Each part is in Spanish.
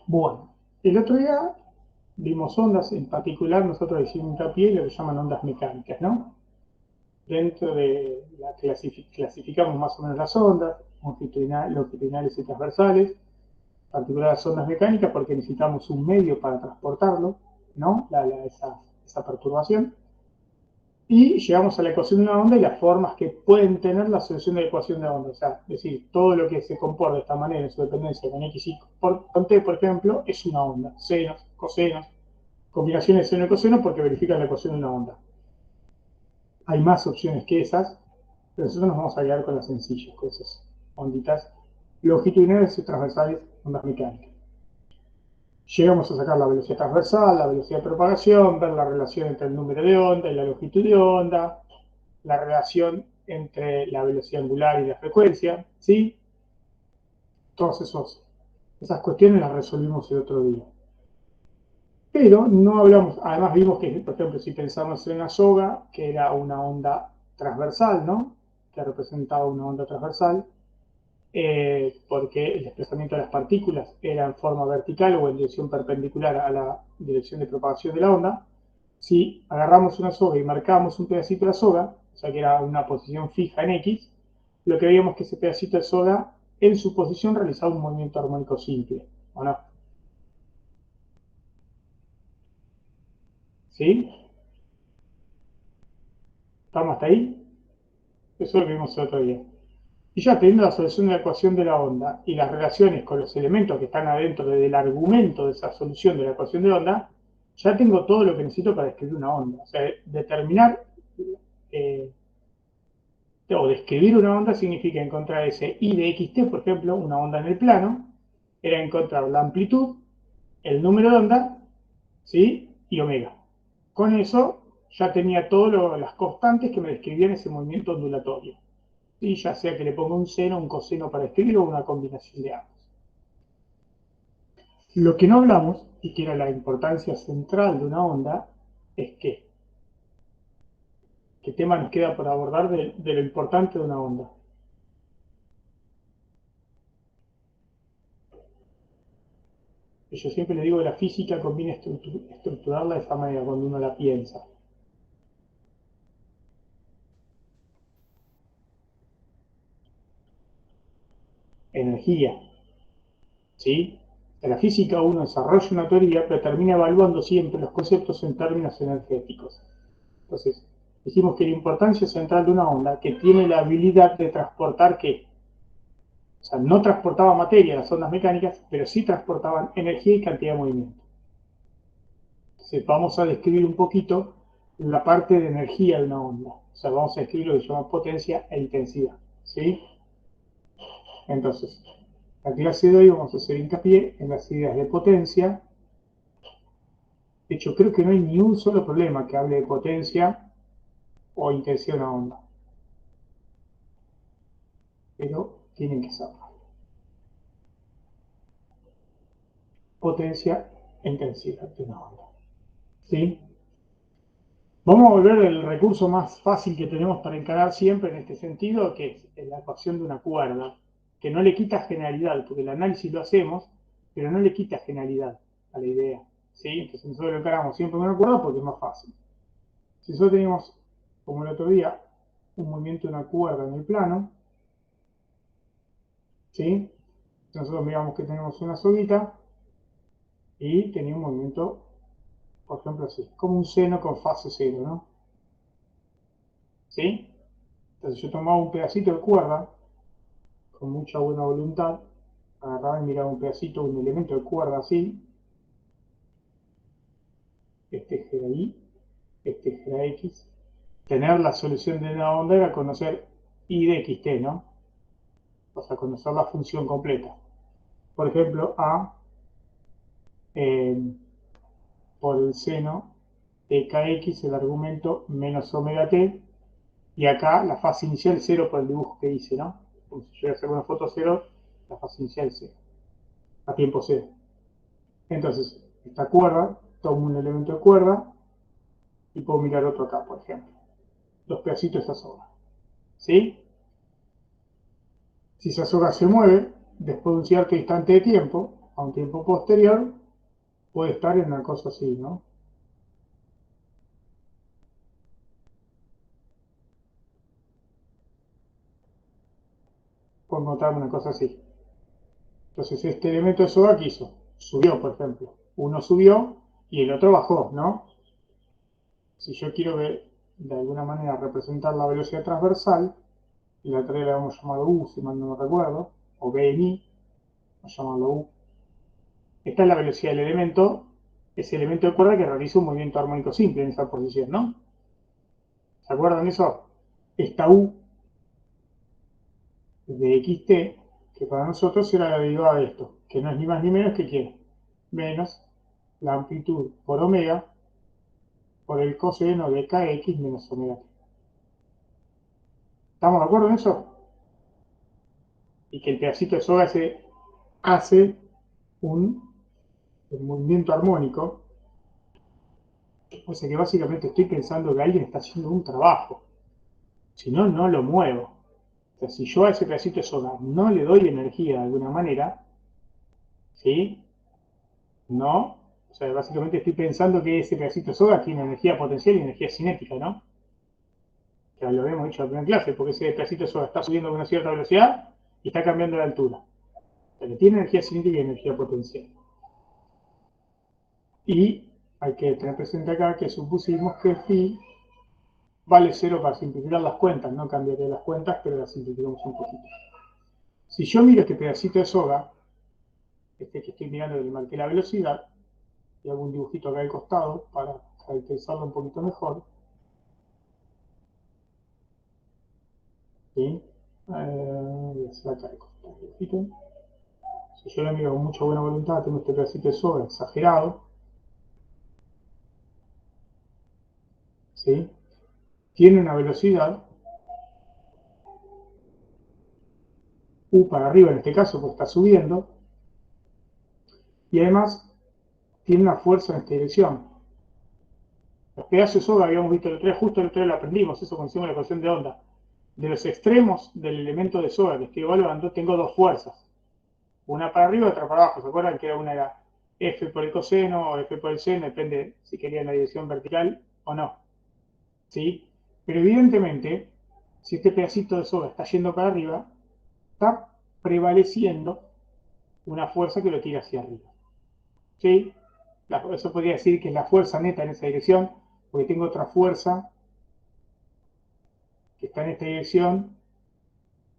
Bueno, el otro día vimos ondas, en particular nosotros hicimos hincapié en lo que llaman ondas mecánicas, ¿no? Dentro de la clasificamos más o menos las ondas, longitudinales y transversales, en particular las ondas mecánicas porque necesitamos un medio para transportarlo, ¿no? Esa perturbación. Y llegamos a la ecuación de una onda y las formas que pueden tener la solución de la ecuación de onda. O sea, es decir, todo lo que se comporta de esta manera en su dependencia con x y con t, por ejemplo, es una onda. Senos, cosenos, combinaciones de seno y coseno porque verifican la ecuación de una onda. Hay más opciones que esas, pero nosotros nos vamos a quedar con las sencillas, con esas onditas longitudinales y transversales, ondas mecánicas. Llegamos a sacar la velocidad transversal, la velocidad de propagación, ver la relación entre el número de onda y la longitud de onda, la relación entre la velocidad angular y la frecuencia, ¿sí? Todas esas cuestiones las resolvimos el otro día. Pero no hablamos, además vimos que, por ejemplo, si pensamos en una soga, que era una onda transversal, ¿no? Que representaba una onda transversal, porque el desplazamiento de las partículas era en forma vertical o en dirección perpendicular a la dirección de propagación de la onda. Si agarramos una soga y marcamos un pedacito de la soga, o sea que era una posición fija en X, lo que veíamos que ese pedacito de soga en su posición realizaba un movimiento armónico simple, ¿o no? ¿Sí? ¿Estamos hasta ahí? Eso es lo que vimos el otro día. Y ya teniendo la solución de la ecuación de la onda y las relaciones con los elementos que están adentro del argumento de esa solución de la ecuación de onda, ya tengo todo lo que necesito para describir una onda. O sea, determinar eh, o describir una onda significa encontrar ese I de xt, por ejemplo, una onda en el plano, era encontrar la amplitud, el número de onda, ¿sí? Y omega. Con eso ya tenía todas las constantes que me describían ese movimiento ondulatorio. Y ya sea que le ponga un seno, un coseno para escribirlo o una combinación de ambos. Lo que no hablamos, y que era la importancia central de una onda, es ¿qué tema nos queda por abordar de lo importante de una onda? Yo siempre le digo que la física conviene estructurarla de esa manera cuando uno la piensa. Energía, ¿sí? En la física uno desarrolla una teoría, pero termina evaluando siempre los conceptos en términos energéticos. Entonces, dijimos que la importancia central de una onda, que tiene la habilidad de transportar, ¿qué? O sea, no transportaba materia las ondas mecánicas, pero sí transportaban energía y cantidad de movimiento. Entonces, vamos a describir un poquito la parte de energía de una onda. O sea, vamos a describir lo que se llama potencia e intensidad. ¿Sí? Entonces, la clase de hoy vamos a hacer hincapié en las ideas de potencia. De hecho, creo que no hay ni un solo problema que hable de potencia o intensidad de una onda. Pero tienen que saber. Potencia e intensidad de una onda. ¿Sí? Vamos a volver al recurso más fácil que tenemos para encarar siempre en este sentido, que es la ecuación de una cuerda, que no le quita generalidad, porque el análisis lo hacemos, pero no le quita generalidad a la idea. ¿Sí? Entonces nosotros lo encaramos siempre con una cuerda porque es más fácil. Si nosotros tenemos, como el otro día, un movimiento de una cuerda en el plano, ¿sí? Nosotros miramos que tenemos una soguita y tenía un movimiento, por ejemplo, así, como un seno con fase cero, ¿no? ¿Sí? Entonces yo tomaba un pedacito de cuerda con mucha buena voluntad, agarraba y miraba un pedacito, un elemento de cuerda así, este eje de ahí, este eje de X. Tener la solución de una onda era conocer I de xt, ¿no? O sea, conocer la función completa. Por ejemplo, A eh, por el seno de kx, el argumento menos omega t, y acá la fase inicial cero por el dibujo que hice, ¿no? Como si yo voy a hacer una foto cero, la fase inicial cero, a tiempo cero. Entonces, esta cuerda, tomo un elemento de cuerda y puedo mirar otro acá, por ejemplo. Dos pedacitos de esa soga. ¿Sí? Si esa soga se mueve, después de un cierto instante de tiempo, a un tiempo posterior, puede estar en una cosa así, ¿no? Por notar una cosa así. Entonces, este elemento de soga, ¿qué hizo? Subió, por ejemplo. Uno subió y el otro bajó, ¿no? Si yo quiero ver, de alguna manera representar la velocidad transversal, la otra la hemos llamado U, si mal no me recuerdo, o BMI, vamos a llamarlo U. Esta es la velocidad del elemento, ese elemento de cuerda que realiza un movimiento armónico simple en esa posición, ¿no? ¿Se acuerdan de eso? Esta U de xt, que para nosotros era la derivada de esto, que no es ni más ni menos que ¿qué? Menos la amplitud por omega por el coseno de kx menos omega t. ¿Estamos de acuerdo en eso? Y que el pedacito de soga hace un movimiento armónico, o sea que básicamente estoy pensando que alguien está haciendo un trabajo, si no, no lo muevo. O sea, si yo a ese pedacito de soga no le doy energía de alguna manera, ¿sí? No, o sea, básicamente estoy pensando que ese pedacito de soga tiene energía potencial y energía cinética, ¿no? Que lo habíamos dicho en la primera clase, porque ese pedacito de soga está subiendo a una cierta velocidad y está cambiando de altura. O sea, que tiene energía cinética y energía potencial. Y hay que tener presente acá que supusimos que phi vale 0 para simplificar las cuentas. No cambiaré las cuentas, pero las simplificamos un poquito. Si yo miro este pedacito de soga, este que estoy mirando que le marqué la velocidad, y hago un dibujito acá al costado para caracterizarlo un poquito mejor, ¿sí? Voy a hacer acá al costado el dibujito. Si yo lo miro con mucha buena voluntad, tengo este pedacito de soga exagerado, ¿sí? Tiene una velocidad U para arriba en este caso, porque está subiendo, y además tiene una fuerza en esta dirección. Los pedazos de soga habíamos visto el otro día, justo el otro día lo aprendimos, eso consigue la ecuación de onda. De los extremos del elemento de soga que estoy evaluando, tengo dos fuerzas. Una para arriba y otra para abajo. ¿Se acuerdan que una era F por el coseno o F por el seno? Depende si quería la dirección vertical o no. ¿Sí? Pero evidentemente, si este pedacito de soga está yendo para arriba, está prevaleciendo una fuerza que lo tira hacia arriba. ¿Sí? Eso podría decir que es la fuerza neta en esa dirección, porque tengo otra fuerza que está en esta dirección,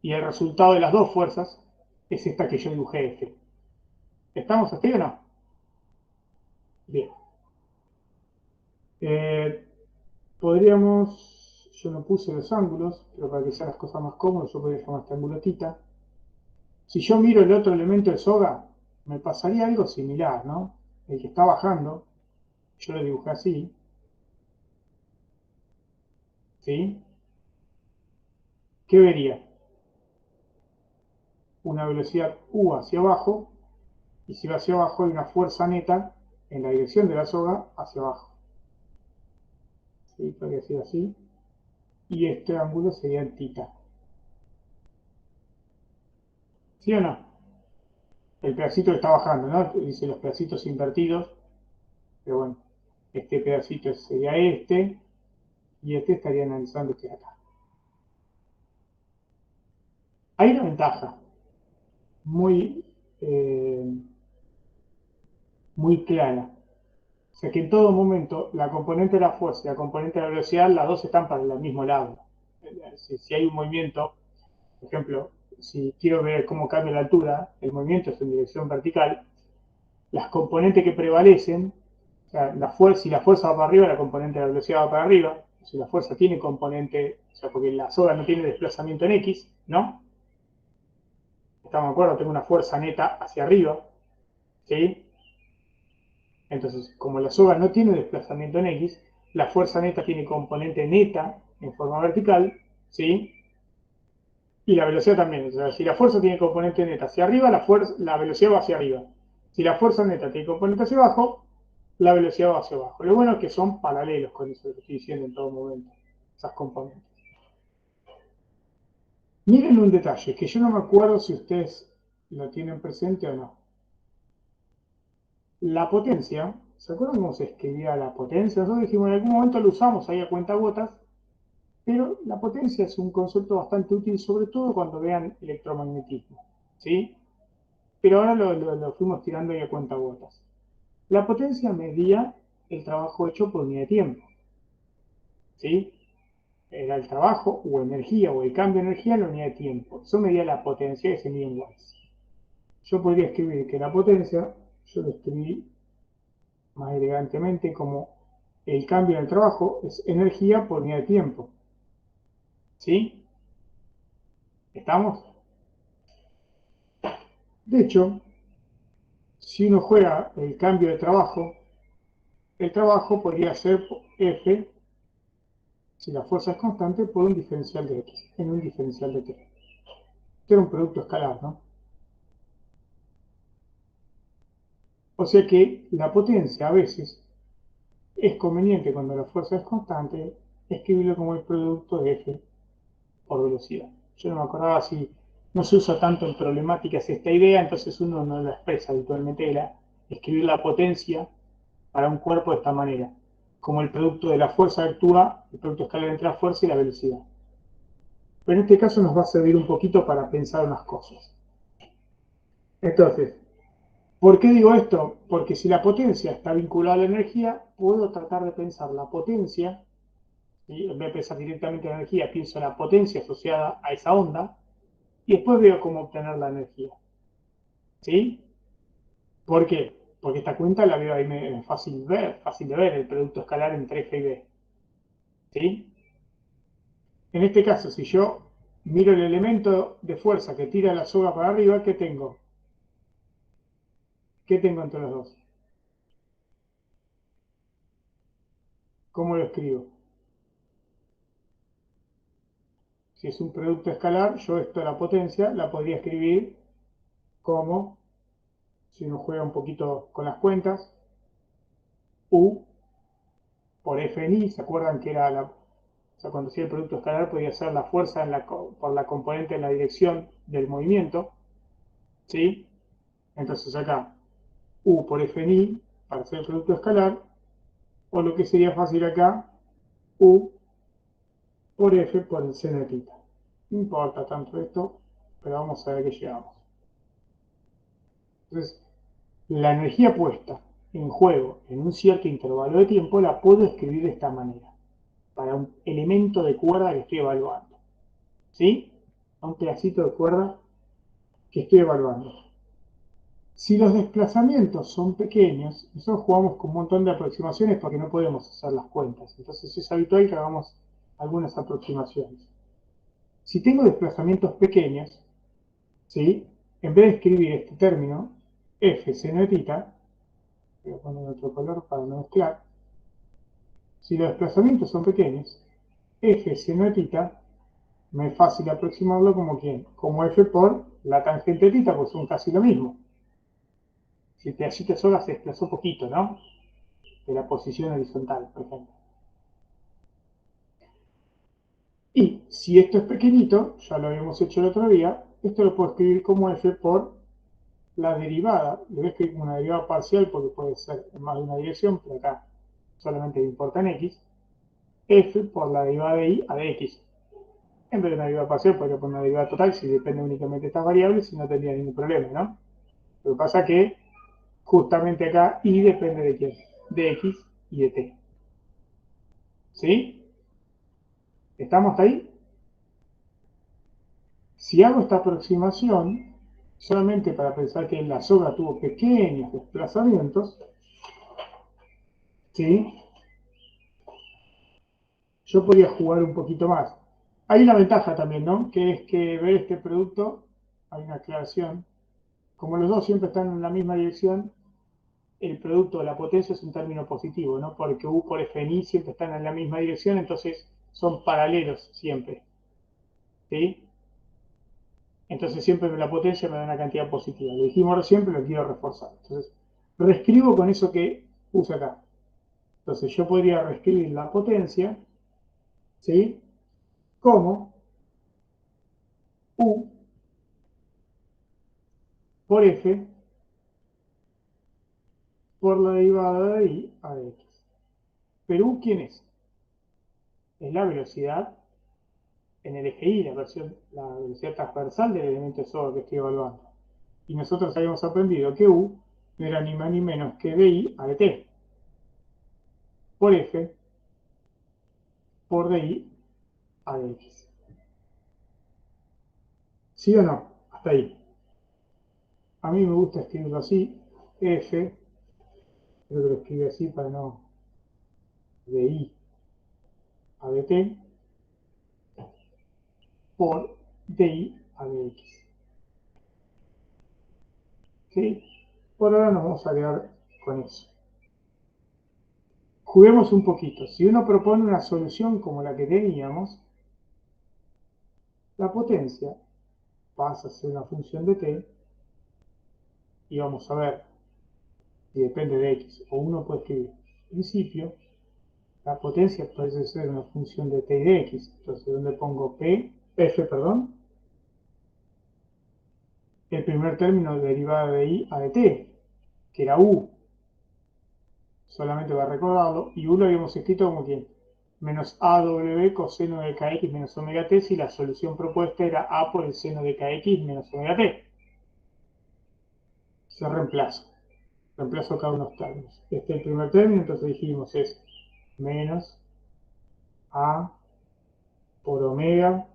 y el resultado de las dos fuerzas es esta que yo dibujé F. ¿Estamos aquí o no? Bien. Eh, yo no puse los ángulos, pero para que sean las cosas más cómodas, yo podría llamar este ángulo θ. Si yo miro el otro elemento de soga, me pasaría algo similar, ¿no? El que está bajando, yo lo dibujé así, ¿sí? ¿Qué vería? Una velocidad U hacia abajo, y si va hacia abajo hay una fuerza neta en la dirección de la soga hacia abajo. ¿Sí? Podría ser así. Y este ángulo sería el θ. ¿Sí o no? El pedacito que está bajando, ¿no? Dice los pedacitos invertidos, pero bueno, este pedacito sería este, y este estaría analizando este de acá. Hay una ventaja muy, eh, muy clara. O sea que en todo momento la componente de la fuerza y la componente de la velocidad, las dos están para el mismo lado. Si hay un movimiento, por ejemplo, si quiero ver cómo cambia la altura, el movimiento es en dirección vertical, las componentes que prevalecen, o sea, si la fuerza va para arriba, la componente de la velocidad va para arriba. Si la fuerza tiene componente, o sea, porque la soga no tiene desplazamiento en X, ¿no? ¿Estamos de acuerdo? Tengo una fuerza neta hacia arriba, ¿sí? Entonces, como la soga no tiene desplazamiento en X, la fuerza neta tiene componente neta en forma vertical, ¿sí? Y la velocidad también. O sea, si la fuerza tiene componente neta hacia arriba, la velocidad va hacia arriba. Si la fuerza neta tiene componente hacia abajo, la velocidad va hacia abajo. Lo bueno es que son paralelos con eso que estoy diciendo en todo momento, esas componentes. Miren un detalle, que yo no me acuerdo si ustedes lo tienen presente o no. La potencia, ¿se acuerdan cómo se escribía la potencia? Nosotros dijimos en algún momento lo usamos ahí a cuentagotas, pero la potencia es un concepto bastante útil, sobre todo cuando vean electromagnetismo, ¿sí? Pero ahora lo fuimos tirando ahí a cuentagotas. La potencia medía el trabajo hecho por unidad de tiempo, ¿sí? Era el trabajo o energía o el cambio de energía en la unidad de tiempo. Eso medía la potencia que se mide en watts. Yo podría escribir que la potencia, yo lo escribí más elegantemente como el cambio en el trabajo es energía por unidad de tiempo. ¿Sí? ¿Estamos? De hecho, si uno juega el cambio de trabajo, el trabajo podría ser F, si la fuerza es constante, por un diferencial de X, en un diferencial de T. Este era un producto escalar, ¿no? O sea que la potencia a veces es conveniente cuando la fuerza es constante escribirlo como el producto de F por velocidad. Yo no me acordaba si no se usa tanto en problemáticas esta idea, entonces uno no la expresa habitualmente, era escribir la potencia para un cuerpo de esta manera, como el producto de la fuerza actúa, el producto escalar entre la fuerza y la velocidad. Pero en este caso nos va a servir un poquito para pensar unas cosas. Entonces, ¿por qué digo esto? Porque si la potencia está vinculada a la energía, puedo tratar de pensar la potencia, ¿sí? En vez de pensar directamente en la energía, pienso en la potencia asociada a esa onda, y después veo cómo obtener la energía. ¿Sí? ¿Por qué? Porque esta cuenta la veo ahí fácil de ver el producto escalar entre F y B. ¿Sí? En este caso, si yo miro el elemento de fuerza que tira la soga para arriba, ¿qué tengo? ¿Qué tengo entre los dos? ¿Cómo lo escribo? Si es un producto escalar, yo esto de la potencia la podría escribir como, si uno juega un poquito con las cuentas, U por F en I. ¿Se acuerdan que era la, o sea, cuando hacía el producto escalar podía ser la fuerza por la componente en la dirección del movimiento? ¿Sí? Entonces acá, U por F en I para hacer el producto escalar, o lo que sería fácil acá, U por F por el seno de tita. No importa tanto esto, pero vamos a ver que llegamos. Entonces, la energía puesta en juego en un cierto intervalo de tiempo la puedo escribir de esta manera, para un elemento de cuerda que estoy evaluando. ¿Sí? Un pedacito de cuerda que estoy evaluando. Si los desplazamientos son pequeños, nosotros jugamos con un montón de aproximaciones porque no podemos hacer las cuentas. Entonces es habitual que hagamos algunas aproximaciones. Si tengo desplazamientos pequeños, ¿sí? En vez de escribir este término, F seno de tita, voy a poner otro color para no mezclar. Si los desplazamientos son pequeños, F seno de tita me es fácil aproximarlo como ¿quién? Como F por la tangente de tita, pues son casi lo mismo. Si el pedacito sola se desplazó poquito, ¿no? De la posición horizontal, por ejemplo. Y si esto es pequeñito, ya lo habíamos hecho el otro día, esto lo puedo escribir como F por la derivada. Lo voy a escribir como una derivada parcial porque puede ser en más de una dirección, pero acá solamente me importa en X. F por la derivada de Y a de X. En vez de una derivada parcial, podría poner una derivada total si depende únicamente de estas variables y no tendría ningún problema, ¿no? Lo que pasa es que justamente acá Y depende de quién, de X y de T. ¿Sí? ¿Estamos ahí? Si hago esta aproximación, solamente para pensar que la soga tuvo pequeños desplazamientos, ¿sí? Yo podría jugar un poquito más. Hay una ventaja también, ¿no? Que es que ver este producto, hay una aclaración, como los dos siempre están en la misma dirección, el producto de la potencia es un término positivo, ¿no? Porque U por F en I siempre están en la misma dirección, entonces son paralelos siempre, ¿sí? Entonces siempre la potencia me da una cantidad positiva. Lo dijimos recién, pero lo quiero reforzar. Entonces, reescribo con eso que puse acá. Entonces yo podría reescribir la potencia, ¿sí? Como U por F por la derivada de I a de X. Pero U, ¿quién es? Es la velocidad en el eje Y, la velocidad transversal del elemento de soga que estoy evaluando. Y nosotros habíamos aprendido que U no era ni más ni menos que dI a dt por F por dI a dx. ¿Sí o no? Hasta ahí. A mí me gusta escribirlo así, F, creo que lo escribe así para no, dI a dt por dI a dx. ¿Sí? Por ahora nos vamos a quedar con eso. Juguemos un poquito. Si uno propone una solución como la que teníamos, la potencia pasa a ser una función de t y vamos a ver si depende de x. O uno puede escribir, en principio, la potencia puede ser una función de t y de x. Entonces, ¿dónde pongo f, perdón? El primer término derivada de i a de t, que era u. Solamente va a recordarlo. Y u lo habíamos escrito como que menos AW coseno de kx menos omega t si la solución propuesta era a por el seno de kx menos omega t. Se reemplazo cada uno de los términos. Este es el primer término, entonces dijimos es menos a por omega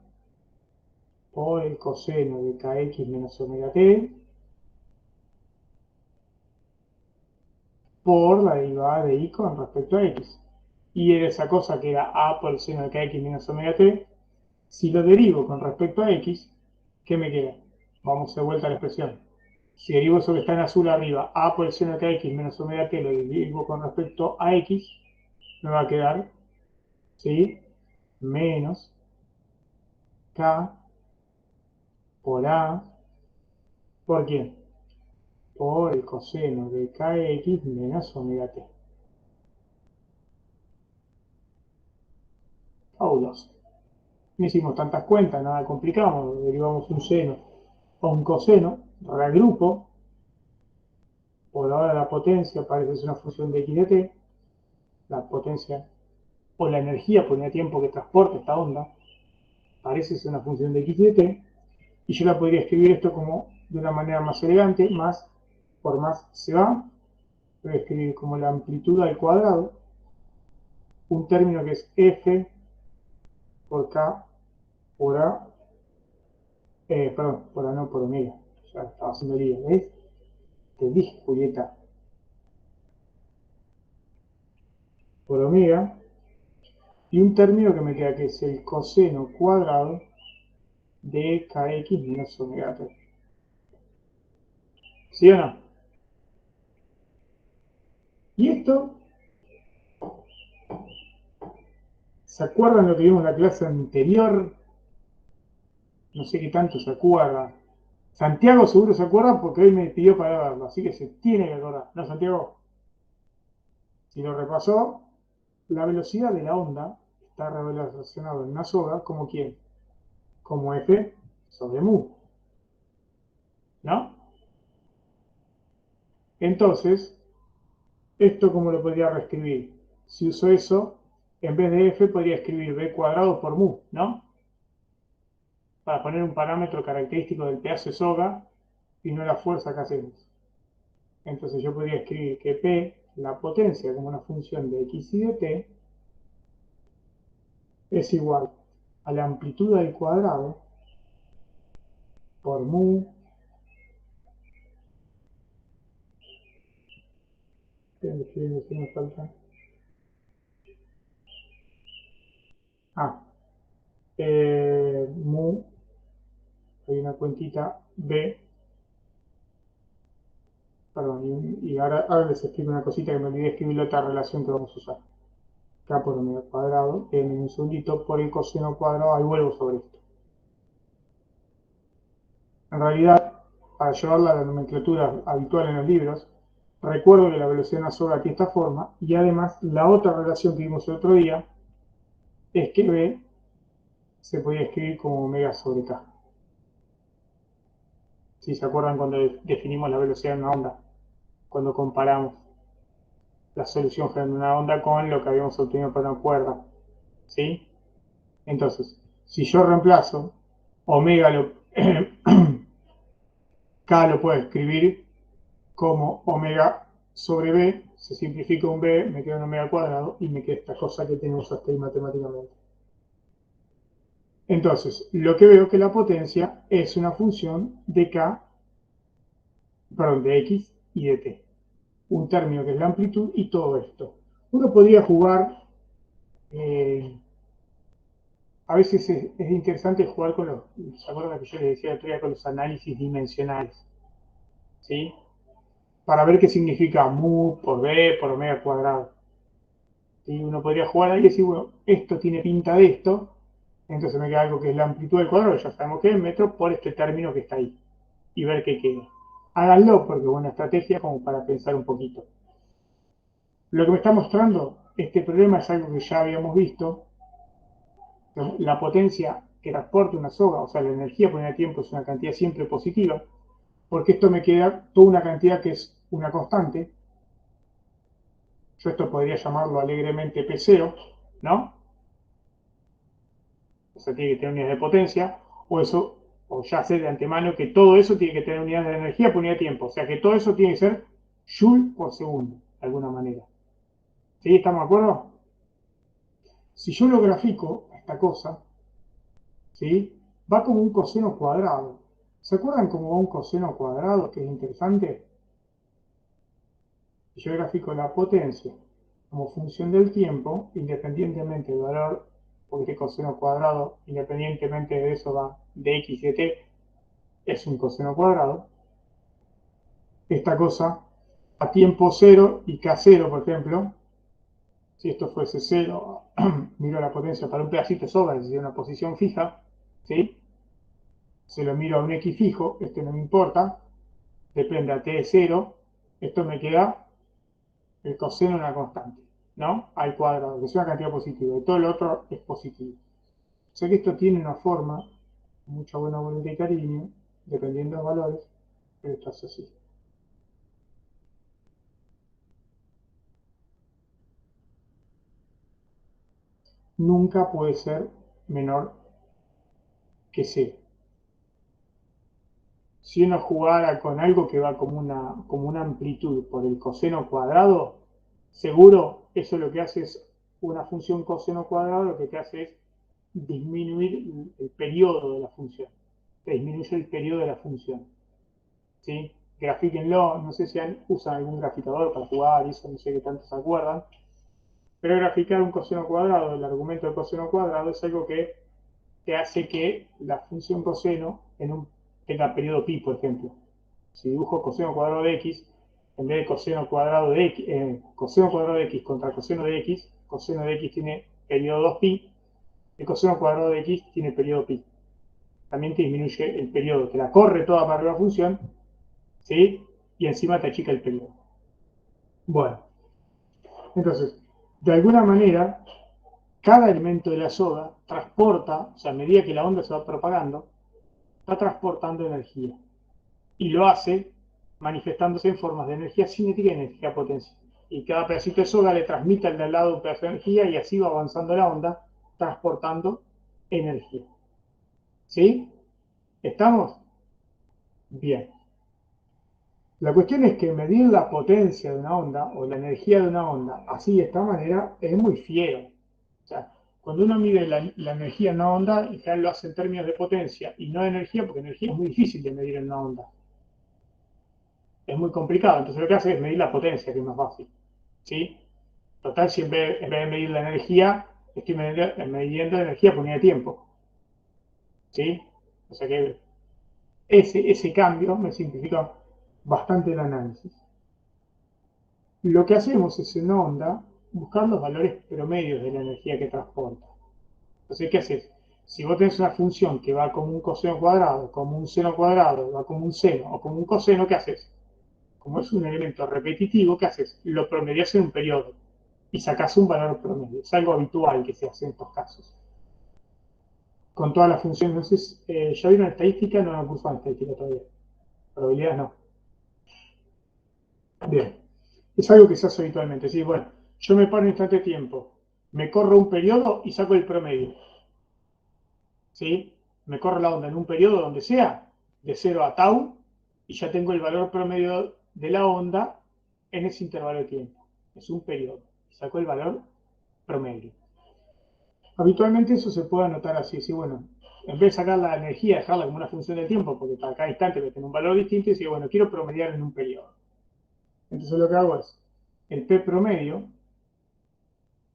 por el coseno de kx menos omega t por la derivada de i con respecto a x. Y era esa cosa que era a por el seno de kx menos omega t. Si lo derivo con respecto a x, ¿qué me queda? Vamos de vuelta a la expresión. Si derivo eso que está en azul arriba, a por el seno de kx menos omega t, lo derivo con respecto a x, me va a quedar, ¿sí? Menos k por a, ¿por quién? Por el coseno de kx menos omega t. Fabuloso. No hicimos tantas cuentas, nada complicamos, derivamos un seno o un coseno, reagrupo, por ahora la potencia parece ser una función de x de t, la potencia o la energía por el tiempo que transporta esta onda, parece ser una función de x de t, y yo la podría escribir esto como de una manera más elegante, más por más se va, voy a escribir como la amplitud al cuadrado, un término que es f por k por a, perdón, por a no por omega, ya estaba haciendo lío, ¿ves? Te dije, Julieta, por omega, y un término que me queda que es el coseno cuadrado de kx menos omega t. ¿Sí o no? Y esto, ¿se acuerdan lo que vimos en la clase anterior? No sé qué tanto se acuerda. Santiago seguro se acuerda porque hoy me pidió para verlo, así que se tiene que acordar. ¿No, Santiago? Si lo repasó, la velocidad de la onda está relacionada en una soga como quién? Como F sobre mu, ¿no? Entonces, ¿esto cómo lo podría reescribir? Si uso eso, en vez de F podría escribir B cuadrado por mu, ¿no? Para poner un parámetro característico del pedazo de soga y no la fuerza que hacemos. Entonces yo podría escribir que P, la potencia como una función de x y de t, es igual a la amplitud al cuadrado por mu, me falta, ah, mu, hay una cuentita b, perdón, y ahora les escribo una cosita que me olvidé escribir la otra relación que vamos a usar. K por omega cuadrado, en un segundito, por el coseno cuadrado, ahí vuelvo sobre esto. En realidad, para llevarla a la nomenclatura habitual en los libros, recuerdo que la velocidad de una soga tiene esta forma, y además la otra relación que vimos el otro día es que B se podía escribir como omega sobre K. Si se acuerdan cuando definimos la velocidad de una onda, cuando comparamos. la solución generando una onda con lo que habíamos obtenido para una cuerda, ¿sí? Entonces, si yo reemplazo omega, K lo puedo escribir como omega sobre B, se simplifica un B, me queda un omega cuadrado y me queda esta cosa que tenemos hasta ahí matemáticamente. Entonces, lo que veo que la potencia es una función de K, perdón, de X y de T. Un término que es la amplitud y todo esto. Uno podría jugar, a veces es interesante jugar con los, ¿se acuerdan que yo les decía el otro día con los análisis dimensionales? ¿Sí? Para ver qué significa mu por b por omega cuadrado. ¿Sí? Uno podría jugar ahí y decir, bueno, esto tiene pinta de esto, entonces me queda algo que es la amplitud del cuadrado, ya sabemos que es metro por este término que está ahí, y ver qué queda. Háganlo porque es una estrategia como para pensar un poquito. Lo que me está mostrando este problema es algo que ya habíamos visto. La potencia que transporta una soga, o sea, la energía por unidad de tiempo es una cantidad siempre positiva, porque esto me queda toda una cantidad que es una constante. Yo esto podría llamarlo alegremente P0, ¿no? O sea, tiene que tener unidades de potencia, o eso, o ya sé de antemano que todo eso tiene que tener unidades de energía por unidad de tiempo. O sea, que todo eso tiene que ser Joule por segundo, de alguna manera. ¿Sí? ¿Estamos de acuerdo? Si yo lo grafico, esta cosa, ¿sí? Va como un coseno cuadrado. ¿Se acuerdan cómo va un coseno cuadrado? Que es interesante. Si yo grafico la potencia como función del tiempo, independientemente del valor, porque este coseno cuadrado, independientemente de eso, va de x y de t, es un coseno cuadrado. Esta cosa, a tiempo cero y k cero, por ejemplo, si esto fuese cero, miro la potencia para un pedacito de soga, es decir, una posición fija, ¿sí? Se lo miro a un x fijo, este no me importa, depende a t de cero, esto me queda el coseno de una constante, ¿no? Al cuadrado, que es una cantidad positiva, y todo lo otro es positivo. O sea que esto tiene una forma, mucha buena voluntad y cariño, dependiendo de los valores, pero esto es así. Nunca puede ser menor que cero. Si uno jugara con algo que va como una amplitud por el coseno cuadrado, seguro eso lo que hace es una función coseno cuadrado, lo que te hace es disminuir el periodo de la función. Te disminuye el periodo de la función. ¿Sí? Grafíquenlo, no sé si usan algún graficador para jugar, y eso no sé qué tanto se acuerdan, pero graficar un coseno cuadrado, el argumento del coseno cuadrado es algo que te hace que la función coseno tenga periodo pi, por ejemplo. Si dibujo coseno cuadrado de x, en vez de coseno cuadrado de x, coseno cuadrado de x contra coseno de x tiene periodo 2pi, el coseno cuadrado de x tiene periodo pi. También te disminuye el periodo, te la corre toda para la función, ¿sí? Y encima te achica el periodo. Bueno, entonces, de alguna manera, cada elemento de la soga transporta, o sea, a medida que la onda se va propagando, está transportando energía. Y lo hace manifestándose en formas de energía cinética y energía potencia. Y cada pedacito de soga le transmite al de al lado un pedazo de energía y así va avanzando la onda, transportando energía. ¿Sí? ¿Estamos? Bien. La cuestión es que medir la potencia de una onda o la energía de una onda así de esta manera es muy fiero. O sea, cuando uno mide la energía en una onda, en general lo hace en términos de potencia y no de energía, porque energía es muy difícil de medir en una onda. Es muy complicado. Entonces lo que hace es medir la potencia, que es más fácil. ¿Sí? Total, si en vez de medir la energía, estoy midiendo la energía por unidad de tiempo. ¿Sí? O sea que ese cambio me simplifica bastante el análisis. Lo que hacemos es en onda buscar los valores promedios de la energía que transporta. Entonces, ¿qué haces? Si vos tenés una función que va como un coseno cuadrado, como un seno cuadrado, va como un seno o como un coseno, ¿qué haces? Como es un elemento repetitivo, ¿qué haces? Lo promedias en un periodo y sacás un valor promedio. Es algo habitual que se hace en estos casos. Con todas las funciones, entonces, ¿ya vieron estadística? No, no curso en estadística todavía. Probabilidades no. Bien. Es algo que se hace habitualmente. Es decir, bueno, yo me paro un instante de tiempo, me corro un periodo y saco el promedio. ¿Sí? Me corro la onda en un periodo donde sea, de 0 a tau, y ya tengo el valor promedio de la onda en ese intervalo de tiempo. Es un periodo. Saco el valor promedio. Habitualmente eso se puede anotar así, sí, bueno, en vez de sacar la energía, dejarla como una función del tiempo, porque para cada instante va a tener un valor distinto, y decir, bueno, quiero promediar en un periodo. Entonces lo que hago es, el P promedio,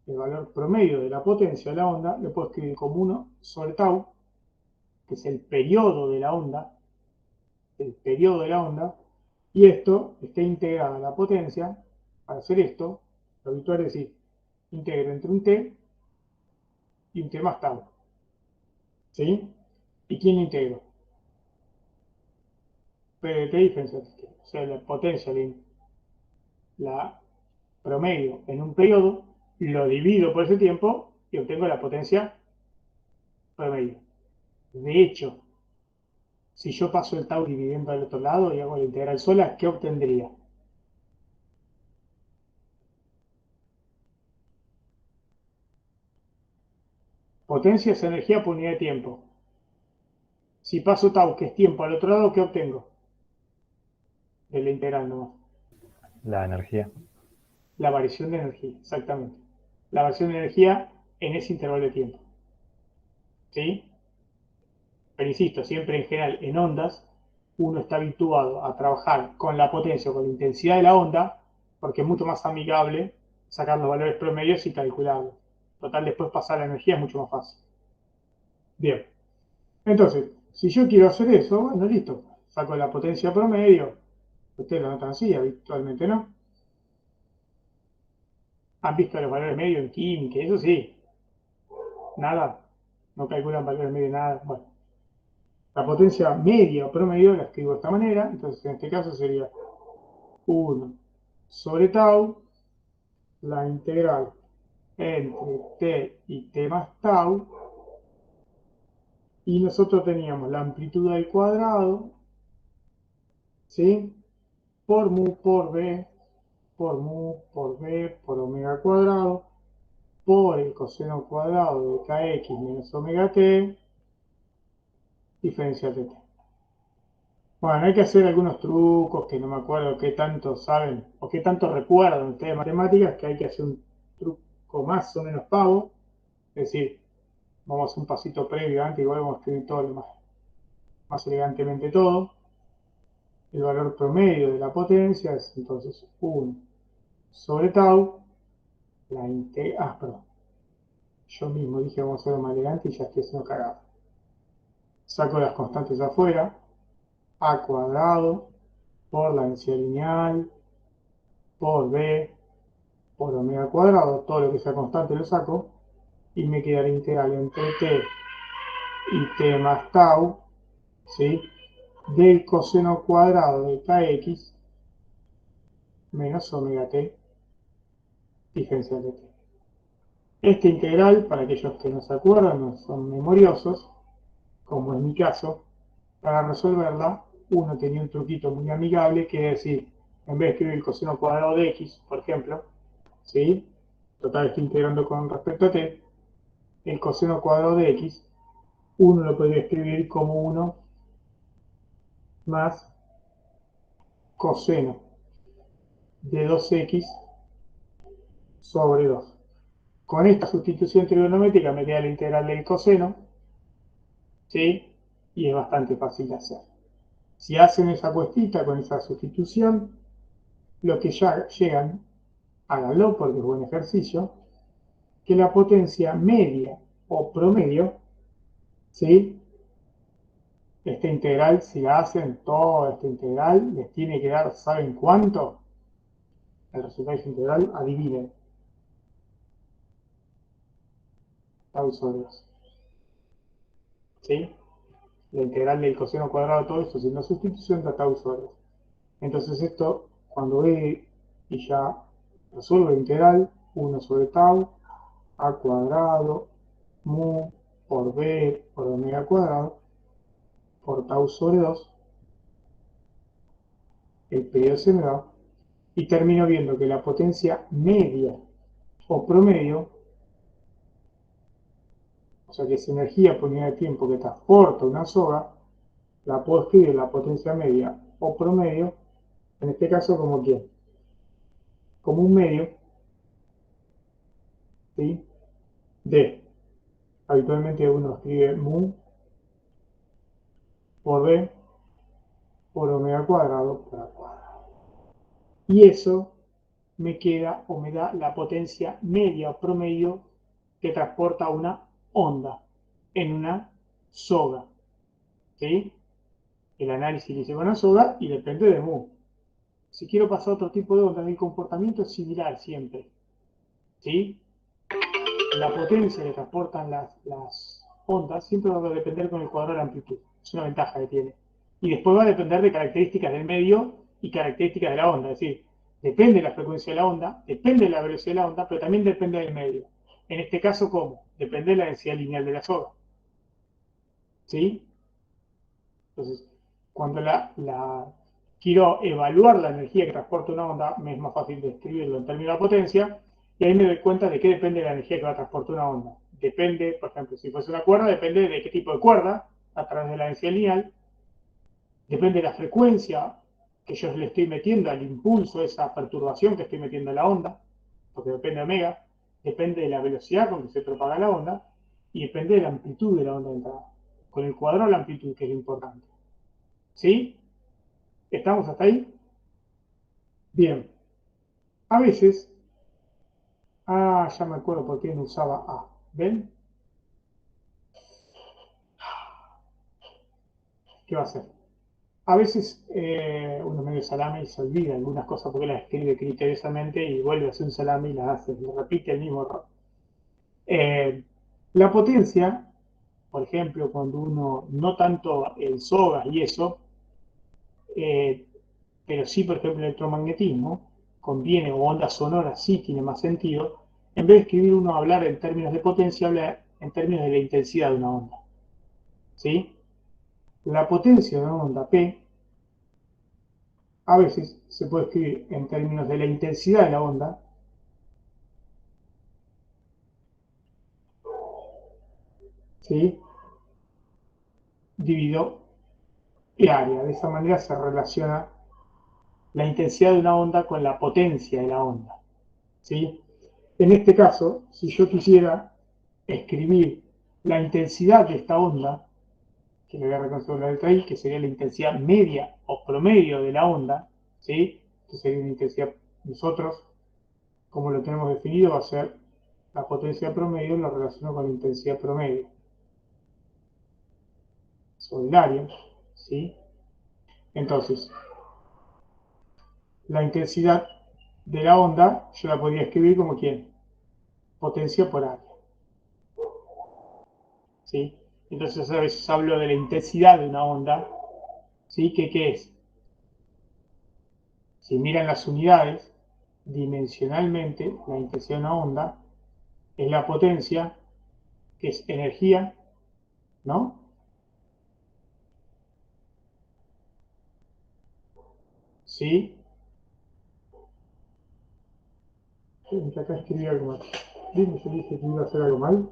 el valor promedio de la potencia de la onda, lo puedo escribir como 1 sobre tau, que es el periodo de la onda, y esto está integrado a la potencia. Para hacer esto, lo habitual es decir, integro entre un t y un t más tau. ¿Sí? ¿Y quién integro? P de t diferencia de t. O sea, la potencia, la promedio en un periodo, lo divido por ese tiempo y obtengo la potencia promedio. De hecho, si yo paso el tau dividiendo al otro lado y hago la integral sola, ¿qué obtendría? Potencia es energía por unidad de tiempo. Si paso tau, que es tiempo, al otro lado, ¿qué obtengo? De la integral nomás. La energía. La variación de energía, exactamente. La variación de energía en ese intervalo de tiempo. ¿Sí? Pero insisto, siempre en general en ondas, uno está habituado a trabajar con la potencia o con la intensidad de la onda, porque es mucho más amigable sacar los valores promedios y calcularlos. Total, después pasar la energía es mucho más fácil. Bien, entonces, si yo quiero hacer eso, bueno, listo, saco la potencia promedio. Ustedes lo notan así, habitualmente no. Han visto los valores medios en química, eso sí, nada, no calculan valores medios, nada. Bueno, la potencia media o promedio la escribo de esta manera, entonces en este caso sería 1 sobre tau, la integral entre t y t más tau, y nosotros teníamos la amplitud al cuadrado, ¿sí? Por mu por b, por mu por b, por omega cuadrado, por el coseno cuadrado de kx menos omega t, diferencial de t. Bueno, hay que hacer algunos trucos que no me acuerdo qué tanto saben o qué tanto recuerdan ustedes de matemáticas, que hay que hacer un truco más o menos pavo. Es decir, vamos a un pasito previo antes, igual vamos a escribir todo lo más elegantemente todo. El valor promedio de la potencia es entonces 1 sobre tau, perdón, yo mismo dije vamos a hacerlo más elegante y ya estoy haciendo cagado. Saco las constantes afuera, a cuadrado por la densidad lineal, por b, por omega cuadrado, todo lo que sea constante lo saco, y me queda la integral entre t y t más tau, ¿sí? Del coseno cuadrado de kx menos omega t diferencial de t. Esta integral, para aquellos que no se acuerdan, no son memoriosos, como en mi caso, para resolverla, uno tenía un truquito muy amigable, que es decir, en vez de escribir el coseno cuadrado de x, por ejemplo, ¿sí? Total, estoy integrando con respecto a t, el coseno cuadrado de x, uno lo podría escribir como 1 más coseno de 2x sobre 2. Con esta sustitución trigonométrica me queda la integral del coseno, ¿sí? Y es bastante fácil de hacer. Si hacen esa cuestita con esa sustitución, lo que ya llegan, háganlo porque es buen ejercicio, que la potencia media o promedio, ¿sí? Esta integral, si la hacen, toda esta integral, les tiene que dar, ¿saben cuánto? El resultado de esta integral, adivinen, tau sobre 2. ¿Sí? La integral del coseno cuadrado de todo esto, haciendo sustitución, da tau sobre 2. Entonces esto, cuando ve y ya resuelve la integral, 1 sobre tau, a cuadrado, mu, por b, por omega cuadrado, por tau sobre 2, el periodo se me va, y termino viendo que la potencia media o promedio, o sea que es energía por unidad de tiempo que transporta una soga, la puedo escribir la potencia media o promedio, en este caso como quién, como un medio, ¿sí? De, habitualmente uno escribe mu por b por omega cuadrado por a cuadrado. Y eso me queda o me da la potencia media o promedio que transporta una onda en una soga, ¿sí? El análisis que hice con la soga y depende de mu. Si quiero pasar a otro tipo de onda, mi comportamiento es similar siempre, ¿sí? La potencia que transportan las ondas siempre va a depender con el cuadrado de la amplitud. Es una ventaja que tiene. Y después va a depender de características del medio y características de la onda. Es decir, depende de la frecuencia de la onda, depende de la velocidad de la onda, pero también depende del medio. En este caso, ¿cómo? Depende de la densidad lineal de la soga. ¿Sí? Entonces, cuando quiero evaluar la energía que transporta una onda, me es más fácil describirlo en términos de potencia, y ahí me doy cuenta de qué depende de la energía que va a transportar una onda. Depende, por ejemplo, si fuese una cuerda, depende de qué tipo de cuerda, a través de la densidad lineal, depende de la frecuencia que yo le estoy metiendo al impulso, esa perturbación que estoy metiendo a la onda, porque depende de omega, depende de la velocidad con que se propaga la onda, y depende de la amplitud de la onda de entrada. Con el cuadrado la amplitud, que es lo importante. ¿Sí? ¿Estamos hasta ahí? Bien. A veces, ya me acuerdo por qué no usaba A. ¿Ven? ¿Qué va a hacer? A veces uno medio salame y se olvida algunas cosas porque las escribe criteriosamente y vuelve a hacer un salame y las hace, y repite el mismo error. La potencia, por ejemplo, cuando uno, no tanto en sogas y eso, eh, pero sí, por ejemplo, el electromagnetismo, conviene, o ondas sonoras sí tiene más sentido, en vez de escribir uno hablar en términos de potencia, habla en términos de la intensidad de una onda. ¿Sí? La potencia de una onda P a veces se puede escribir en términos de la intensidad de la onda, ¿sí? Dividido el área. De esa manera se relaciona la intensidad de una onda con la potencia de la onda. ¿Sí? En este caso, si yo quisiera escribir la intensidad de esta onda, que le voy a reconocer la letra I, que sería la intensidad media o promedio de la onda, ¿sí? Que sería una intensidad, nosotros, como lo tenemos definido, va a ser la potencia promedio, lo relaciono con la intensidad promedio. Solidario, ¿sí? Entonces, la intensidad de la onda, yo la podría escribir como ¿quién? Potencia por área, ¿sí? Entonces a veces hablo de la intensidad de una onda, ¿sí? ¿Qué es? Si miran las unidades, dimensionalmente, la intensidad de una onda es la potencia, que es energía, ¿no? ¿Sí? Acá escribí algo mal. Dime, yo dije que iba a hacer algo mal.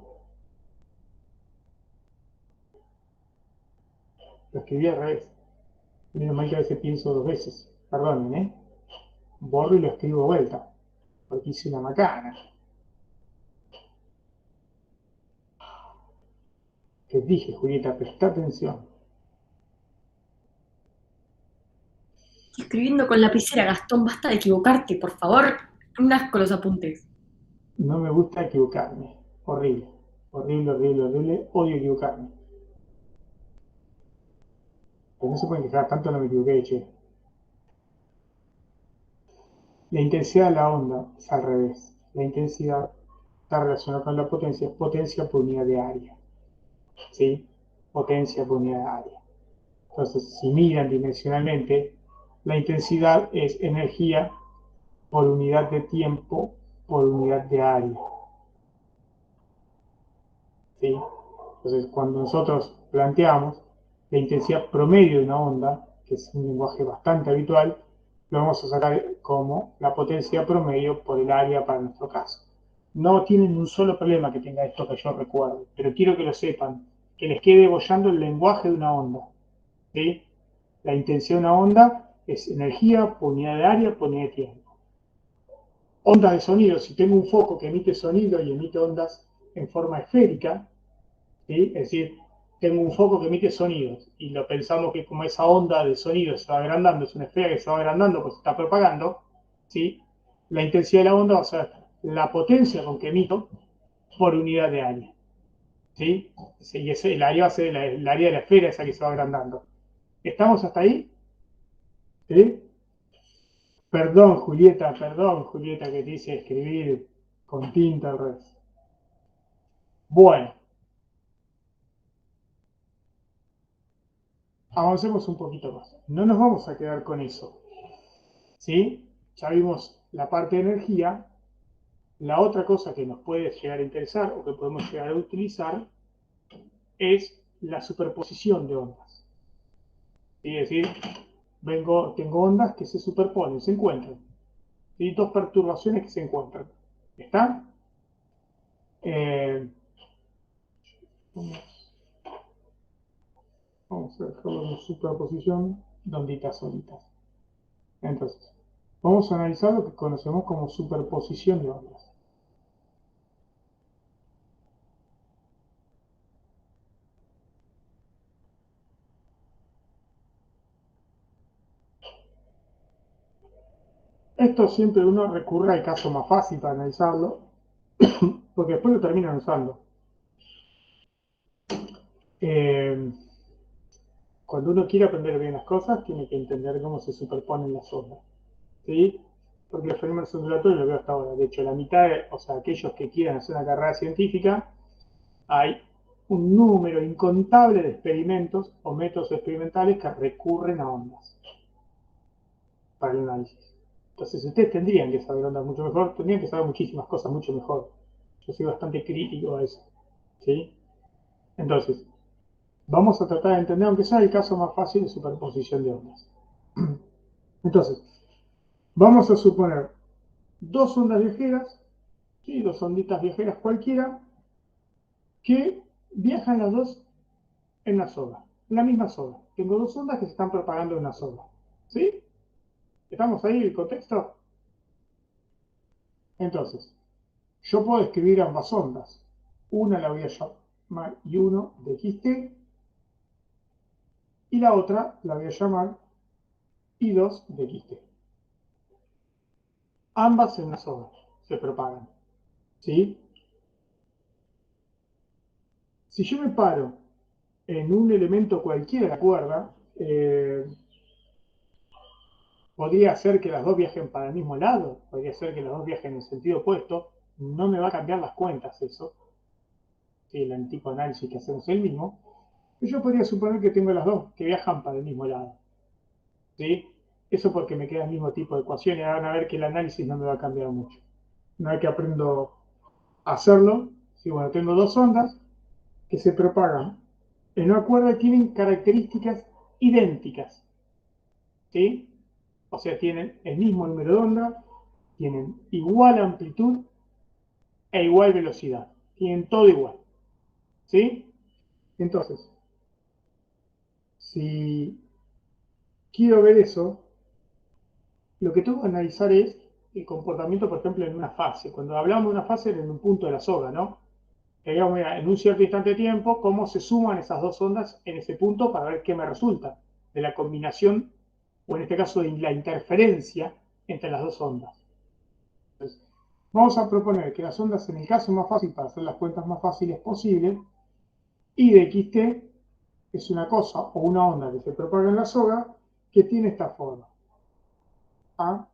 Lo escribí al revés. Menos mal que a veces pienso dos veces. Perdonen, ¿eh? Borro y lo escribo de vuelta. Porque hice una macana. Te dije, Julieta, presta atención. Escribiendo con lapicera, Gastón, basta de equivocarte, por favor. Un asco los apuntes. No me gusta equivocarme. Horrible. Horrible, horrible, horrible. Odio equivocarme. Pero no se pueden quejar tanto, no me equivoqué, che. La intensidad de la onda es al revés. La intensidad está relacionada con la potencia, es potencia por unidad de área. ¿Sí? Potencia por unidad de área. Entonces, si miran dimensionalmente, la intensidad es energía por unidad de tiempo por unidad de área. ¿Sí? Entonces, cuando nosotros planteamos la intensidad promedio de una onda, que es un lenguaje bastante habitual, lo vamos a sacar como la potencia promedio por el área para nuestro caso. No tienen un solo problema que tenga esto que yo recuerdo, pero quiero que lo sepan, que les quede bollando el lenguaje de una onda. ¿Sí? La intensidad de una onda es energía por unidad de área por unidad de tiempo. Ondas de sonido, si tengo un foco que emite sonido y emite ondas en forma esférica, ¿sí? Es decir, tengo un foco que emite sonidos y lo pensamos que como esa onda de sonido se va agrandando, es una esfera que se va agrandando pues se está propagando, ¿sí? La intensidad de la onda va a ser la potencia con que emito por unidad de área, ¿sí? Y ese, el área va a ser el área de la esfera esa que se va agrandando. ¿Estamos hasta ahí? ¿Sí? Perdón, Julieta, que te hice escribir con tinta al revés. Bueno, avancemos un poquito más. No nos vamos a quedar con eso. ¿Sí? Ya vimos la parte de energía. La otra cosa que nos puede llegar a interesar o que podemos llegar a utilizar es la superposición de ondas. ¿Sí? Es decir, tengo ondas que se superponen, se encuentran. ¿Sí? Dos perturbaciones que se encuentran. ¿Está? Eh, vamos a dejarlo en superposición de onditas solitas. Entonces, vamos a analizar lo que conocemos como superposición de ondas. Esto siempre uno recurre al caso más fácil para analizarlo, porque después lo terminan usando. Eh, Cuando uno quiere aprender bien las cosas, tiene que entender cómo se superponen las ondas. ¿Sí? Porque los fenómenos ondulatorios lo veo hasta ahora. De hecho, la mitad, o sea, aquellos que quieran hacer una carrera científica, hay un número incontable de experimentos o métodos experimentales que recurren a ondas para el análisis. Entonces, ustedes tendrían que saber ondas mucho mejor, tendrían que saber muchísimas cosas mucho mejor. Yo soy bastante crítico a eso. ¿Sí? Entonces, vamos a tratar de entender, aunque sea el caso más fácil de superposición de ondas. Entonces, vamos a suponer dos ondas viajeras, ¿sí? Dos onditas viajeras cualquiera, que viajan las dos en la sola, en la misma sola. Tengo dos ondas que se están propagando en una sola. ¿Sí? ¿Estamos ahí en el contexto? Entonces, yo puedo escribir ambas ondas. Una la voy a llamar I1 de XT y la otra la voy a llamar I2 de XT. Ambas en una sola se propagan. ¿Sí? Si yo me paro en un elemento cualquiera de la cuerda, podría ser que las dos viajen para el mismo lado, podría ser que las dos viajen en el sentido opuesto, no me va a cambiar las cuentas eso, ¿sí? El tipo de análisis que hacemos es el mismo, pero yo podría suponer que tengo las dos que viajan para el mismo lado, ¿sí? Eso porque me queda el mismo tipo de ecuación y van a ver que el análisis no me va a cambiar mucho. Una vez que aprendo a hacerlo, si bueno, tengo dos ondas que se propagan en una cuerda y tienen características idénticas, ¿sí? O sea, tienen el mismo número de onda, tienen igual amplitud e igual velocidad. Tienen todo igual. ¿Sí? Entonces, si quiero ver eso, lo que tengo que analizar es el comportamiento, por ejemplo, en una fase. Cuando hablamos de una fase, en un punto de la soga, ¿no? Que digamos, mira, en un cierto instante de tiempo, cómo se suman esas dos ondas en ese punto para ver qué me resulta de la combinación, o en este caso de la interferencia entre las dos ondas. Entonces, vamos a proponer que las ondas, en el caso más fácil, para hacer las cuentas más fáciles posible, I de xt es una cosa o una onda que se propaga en la soga que tiene esta forma. A,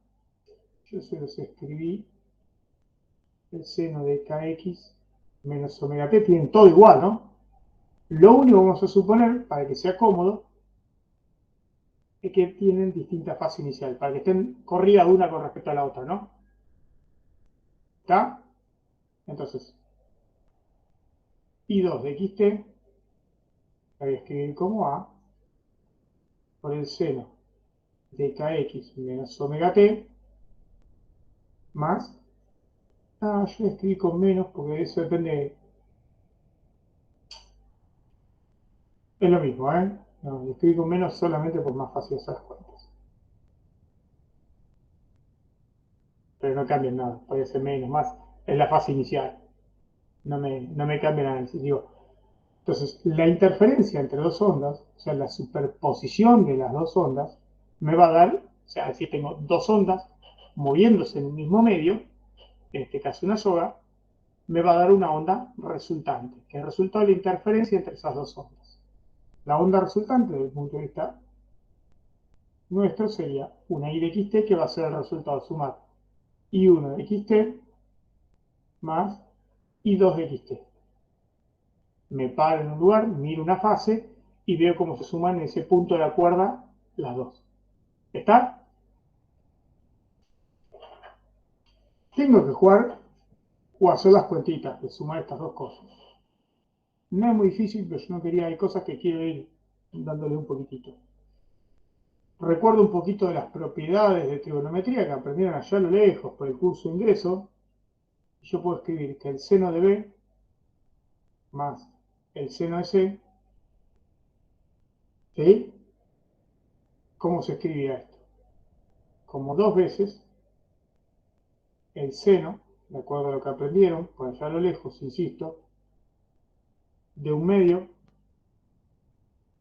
yo se los escribí, el seno de kx menos omega t, tienen todo igual, ¿no? Lo único que vamos a suponer, para que sea cómodo, es que tienen distinta fase inicial, para que estén corridas una con respecto a la otra, ¿no? ¿Está? Entonces, I2 de xt, la voy a escribir como A, por el seno de kx menos omega t más, yo escribí con menos porque eso depende, es lo mismo, no, escribí con menos solamente por más fácil hacer las cuentas, pero no cambia nada, puede ser menos, más, es la fase inicial, no me cambia el análisis, digo. Entonces, la interferencia entre dos ondas, o sea, la superposición de las dos ondas, me va a dar, o sea, si tengo dos ondas moviéndose en un mismo medio, en este caso una soga, me va a dar una onda resultante, que es el resultado de la interferencia entre esas dos ondas. La onda resultante, desde el punto de vista nuestro, sería una I de xt, que va a ser el resultado de sumar I1 de xt más I2 de xt. Me paro en un lugar, miro una fase y veo cómo se suman en ese punto de la cuerda las dos. ¿Está? Tengo que jugar o hacer las cuentitas de sumar estas dos cosas. No es muy difícil, pero yo no quería, hay cosas que quiero ir dándole un poquitito. Recuerdo un poquito de las propiedades de trigonometría que aprendieron allá a lo lejos por el curso de ingreso. Yo puedo escribir que el seno de B más el seno de C, ¿sí? ¿Cómo se escribía esto? Como dos veces el seno, de acuerdo a lo que aprendieron, por allá a lo lejos, insisto, de un medio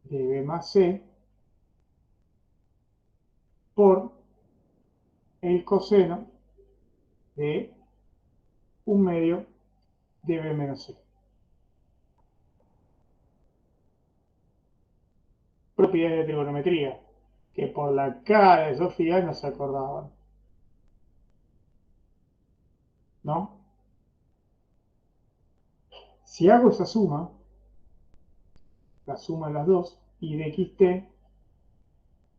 de B más C por el coseno de un medio de B menos C. Propiedades de trigonometría, que por la cara de Sofía no se acordaban, ¿no? Si hago esa suma, la suma de las dos, y de xt,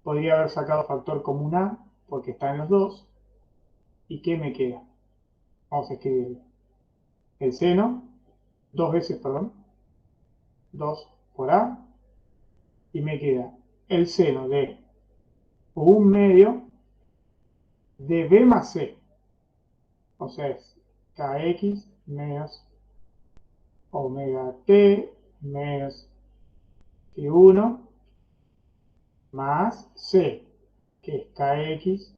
podría haber sacado factor común A, porque está en los dos, ¿y qué me queda? Vamos a escribir el seno, dos veces, perdón, 2 por A, y me queda el seno de un medio de B más C, o sea, es kx menos omega t menos I1 más C, que es kx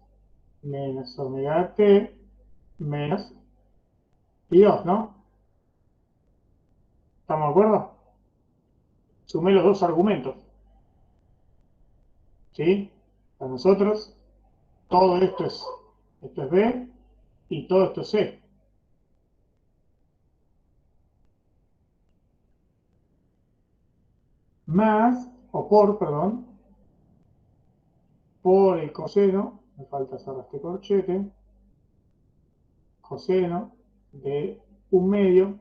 menos omega t menos I2, ¿no? ¿Estamos de acuerdo? Sumé los dos argumentos, ¿sí? Para nosotros, todo esto es B y todo esto es C. Más, o por, perdón, por el coseno, me falta hacer este corchete, coseno de un medio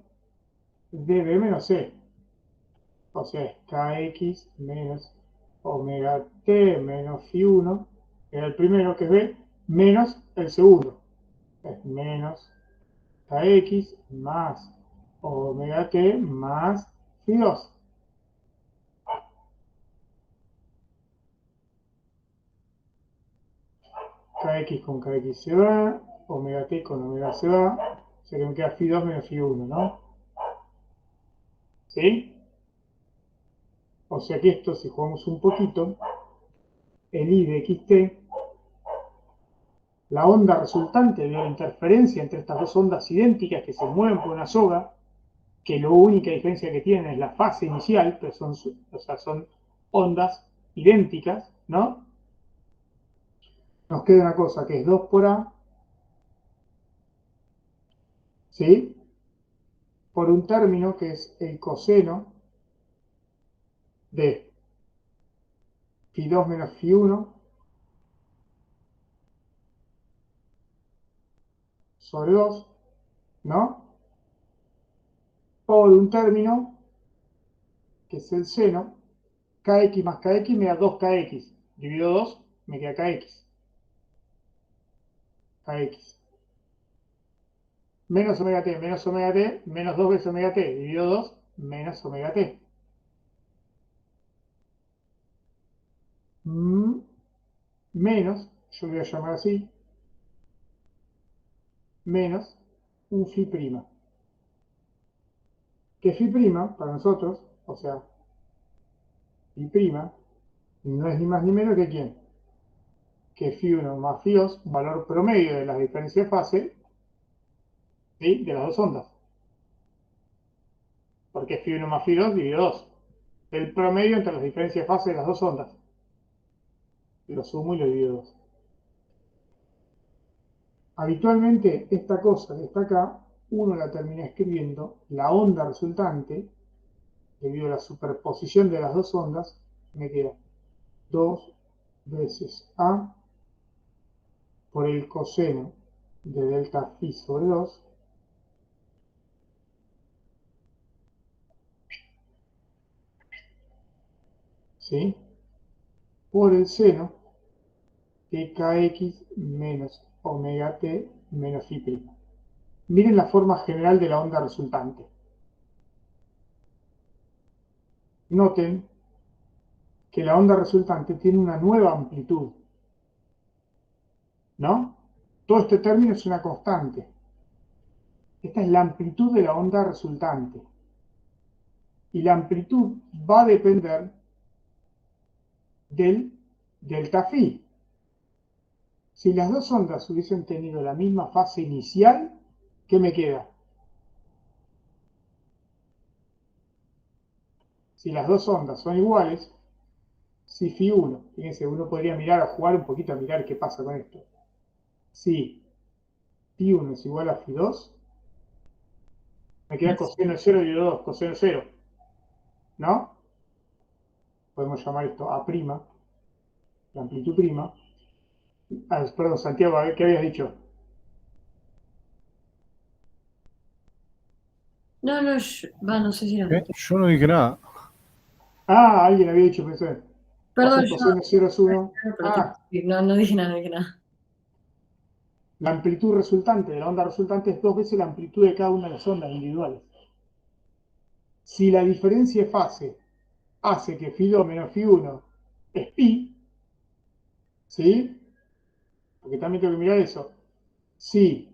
de B menos C. O sea, es kx menos omega t menos phi1, era el primero que es B, menos el segundo. Es menos kx más omega t más phi2. Kx con kx se va, omega t con omega se va, o sea que me queda phi2 menos phi1, ¿no? ¿Sí? O sea que esto, si jugamos un poquito, el I de xt, la onda resultante de la interferencia entre estas dos ondas idénticas que se mueven por una soga, que la única diferencia que tienen es la fase inicial, pero son ondas idénticas, ¿no? Nos queda una cosa que es 2 por A, ¿sí? Por un término que es el coseno de phi2 menos phi1 sobre 2, ¿no? Por un término que es el seno, kx más kx me da 2kx, dividido 2 me queda kx. Menos omega t, menos 2 veces omega t, dividido 2, menos omega t. menos, yo lo voy a llamar así, menos un phi prima. Que phi prima, para nosotros, o sea, phi prima, no es ni más ni menos que quién, que phi 1 más phi 2, valor promedio de las diferencias de fase, ¿sí?, de las dos ondas. Porque phi 1 más phi 2 dividido 2. El promedio entre las diferencias de fase de las dos ondas. Lo sumo y lo divido 2. Habitualmente esta cosa que está acá, uno la termina escribiendo, la onda resultante, debido a la superposición de las dos ondas, me queda 2 veces A por el coseno de delta phi sobre 2, ¿sí?, por el seno de kx menos omega t menos phi prima. Miren la forma general de la onda resultante. Noten que la onda resultante tiene una nueva amplitud, ¿no? Todo este término es una constante. Esta es la amplitud de la onda resultante. Y la amplitud va a depender del delta phi. Si las dos ondas hubiesen tenido la misma fase inicial, ¿qué me queda? Si las dos ondas son iguales, si phi 1, fíjense, uno podría mirar, a jugar un poquito a mirar qué pasa con esto. Si phi 1 es igual a phi 2, me queda coseno de 0 dividido 2, coseno 0, ¿no? Podemos llamar esto A', la amplitud prima. Ah, perdón, Santiago, a ver, ¿qué habías dicho? No, no, no sé si era ¿Qué? mucho. Yo no dije nada. Ah, alguien había dicho, pensé. Perdón, Así coseno 0 es 1. pero Ah, no, no dije nada, no dije nada. la amplitud resultante de la onda resultante es 2 veces la amplitud de cada una de las ondas individuales. Si la diferencia de fase hace que phi 2 menos phi 1 es pi, ¿sí? Porque también tengo que mirar eso. Si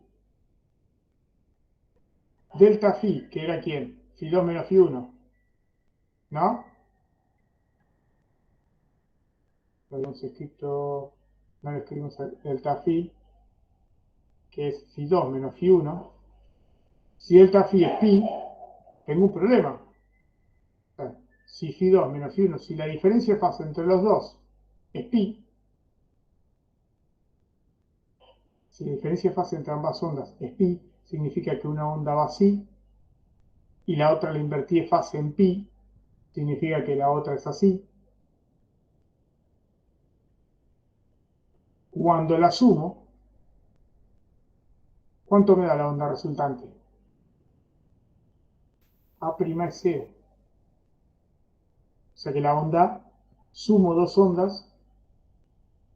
delta phi, que era quién, phi 2 menos phi 1, ¿no? Lo habíamos escrito, no lo escribimos delta phi, que es phi 2 menos phi 1. Si delta phi es pi, tengo un problema. Si phi 2 menos phi 1, si la diferencia de fase entre los dos es pi, si la diferencia de fase entre ambas ondas es pi, significa que una onda va así y la otra la invertí de fase en pi, significa que la otra es así. Cuando la sumo, ¿cuánto me da la onda resultante? A' es 0. O sea que la onda, sumo dos ondas,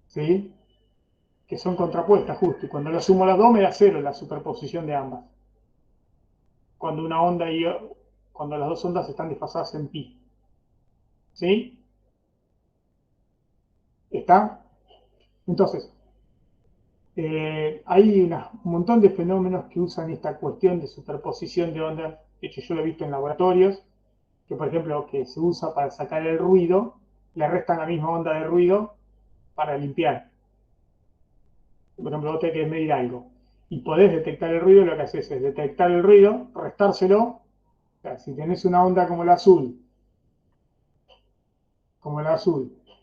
¿sí?, que son contrapuestas justo, y cuando la sumo las dos me da 0 la superposición de ambas. Cuando una onda y cuando las dos ondas están desfasadas en pi. ¿Sí? ¿Está? Entonces, hay un montón de fenómenos que usan esta cuestión de superposición de ondas. De hecho, yo lo he visto en laboratorios, que por ejemplo, que se usa para sacar el ruido, le restan la misma onda de ruido para limpiar. Por ejemplo, vos te querés medir algo y podés detectar el ruido, lo que haces es detectar el ruido, restárselo. O sea, si tenés una onda como la azul,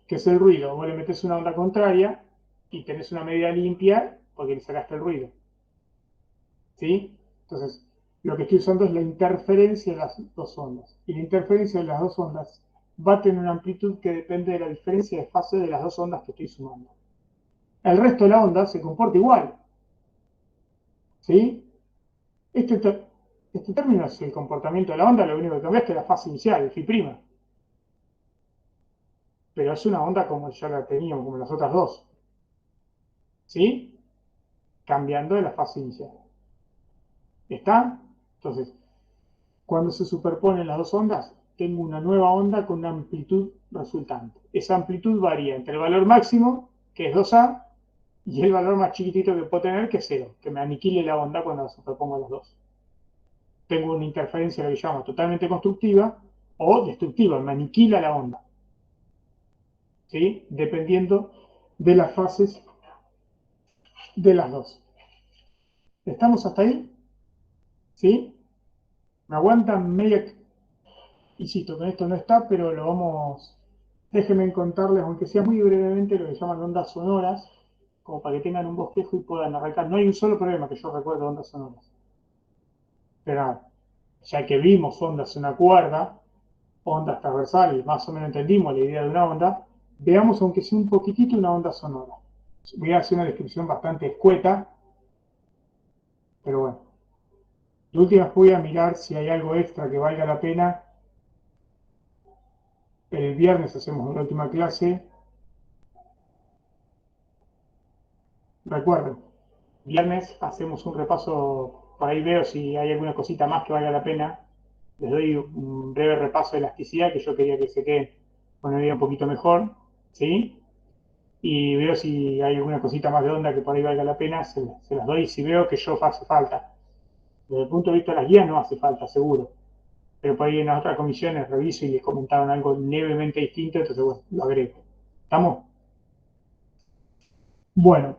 que es el ruido, vos le metés una onda contraria y tenés una medida limpia porque le sacaste el ruido. ¿Sí? Entonces, lo que estoy usando es la interferencia de las dos ondas. Y la interferencia de las dos ondas va a tener una amplitud que depende de la diferencia de fase de las dos ondas que estoy sumando. El resto de la onda se comporta igual. ¿Sí? Este término es el comportamiento de la onda, lo único que cambia es que la fase inicial, el phi'. Pero es una onda como ya la teníamos, como las otras dos. ¿Sí? Cambiando de la fase inicial. ¿Está? Entonces, cuando se superponen las dos ondas, tengo una nueva onda con una amplitud resultante. Esa amplitud varía entre el valor máximo, que es 2A, y el valor más chiquitito que puedo tener, que es 0, que me aniquile la onda cuando superpongo los dos. Tengo una interferencia que llamo totalmente constructiva o destructiva, me aniquila la onda. ¿Sí? Dependiendo de las fases de las dos. ¿Estamos hasta ahí? ¿Sí? ¿Me aguantan media? Insisto, con esto no está, pero lo vamos... Déjenme contarles, aunque sea muy brevemente, lo que llaman ondas sonoras, como para que tengan un bosquejo y puedan arrancar. No hay un solo problema que yo recuerde de ondas sonoras. Pero ya que vimos ondas en una cuerda, ondas transversales, más o menos entendimos la idea de una onda, veamos aunque sea un poquitito una onda sonora. Voy a hacer una descripción bastante escueta, pero bueno. De última voy a mirar si hay algo extra que valga la pena. El viernes hacemos la última clase. Recuerden, viernes hacemos un repaso, por ahí veo si hay alguna cosita más que valga la pena. Les doy un breve repaso de elasticidad, que yo quería que se quede con una idea un poquito mejor, ¿sí? Y veo si hay alguna cosita más de onda que por ahí valga la pena, se las doy si veo que yo hace falta. Desde el punto de vista de las guías no hace falta, seguro. Pero por ahí en las otras comisiones reviso y les comentaron algo levemente distinto, entonces bueno, lo agrego. ¿Estamos? Bueno,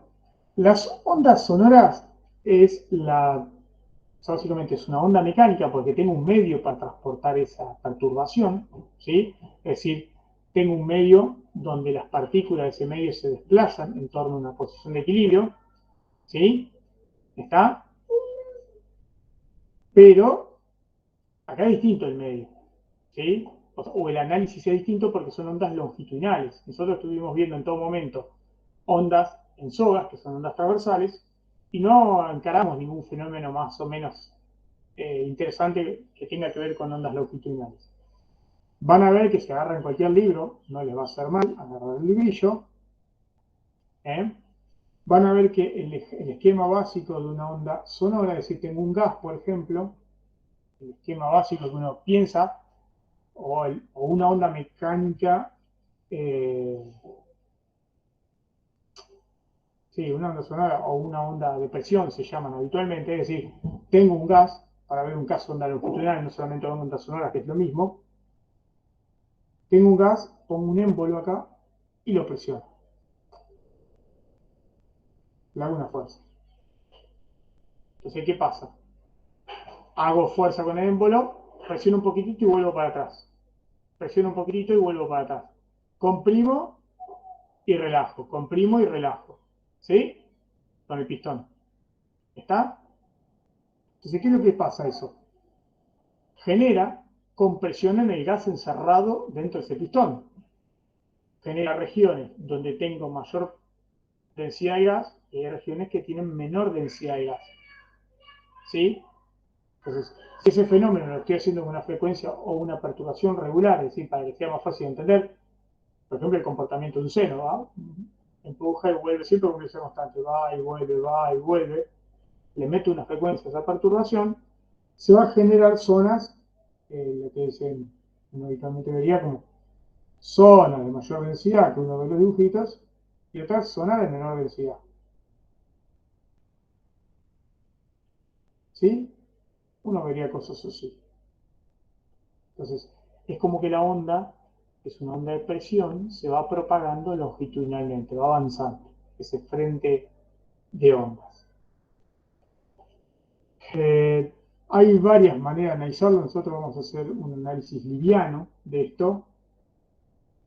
las ondas sonoras es básicamente es una onda mecánica porque tengo un medio para transportar esa perturbación, ¿sí? Es decir, tengo un medio donde las partículas de ese medio se desplazan en torno a una posición de equilibrio, ¿sí? ¿Está? Pero acá es distinto el medio, ¿sí? O el análisis es distinto porque son ondas longitudinales. Nosotros estuvimos viendo en todo momento ondas en sogas, que son ondas transversales, y no encaramos ningún fenómeno más o menos interesante que tenga que ver con ondas longitudinales. Van a ver que si agarran cualquier libro, no les va a hacer mal agarrar el librillo. ¿eh? Van a ver que el esquema básico de una onda sonora, es decir, tengo un gas, por ejemplo, el esquema básico que uno piensa, o una onda mecánica, eh, sí, una onda sonora o una onda de presión se llaman habitualmente, es decir, tengo un gas, para ver un caso de onda longitudinal, no solamente una onda sonora, que es lo mismo, tengo un gas, pongo un émbolo acá y lo presiono. Le hago una fuerza. Entonces, ¿qué pasa? Hago fuerza con el émbolo, presiono un poquitito y vuelvo para atrás. Presiono un poquitito y vuelvo para atrás. Comprimo y relajo. Comprimo y relajo. ¿Sí? Con el pistón. ¿Está? Entonces, ¿qué es lo que pasa eso? Genera compresión en el gas encerrado dentro de ese pistón. Genera regiones donde tengo mayor densidad de gas y hay regiones que tienen menor densidad de gas. ¿Sí? Entonces, si ese fenómeno lo estoy haciendo con una frecuencia o una perturbación regular, es decir, para que sea más fácil de entender, por ejemplo, el comportamiento de un seno, ¿va? Empuja y vuelve siempre con esa constante, va y vuelve, le meto una frecuencia a esa perturbación, se va a generar zonas, lo que dicen, uno habitualmente vería como zonas de mayor densidad, que uno ve los dibujitos, y otras zonas de menor densidad. ¿Sí? Uno vería cosas así. Entonces, es como que la onda, que es una onda de presión, se va propagando longitudinalmente, va avanzando, ese frente de ondas. Eh, Hay varias maneras de analizarlo, nosotros vamos a hacer un análisis liviano de esto.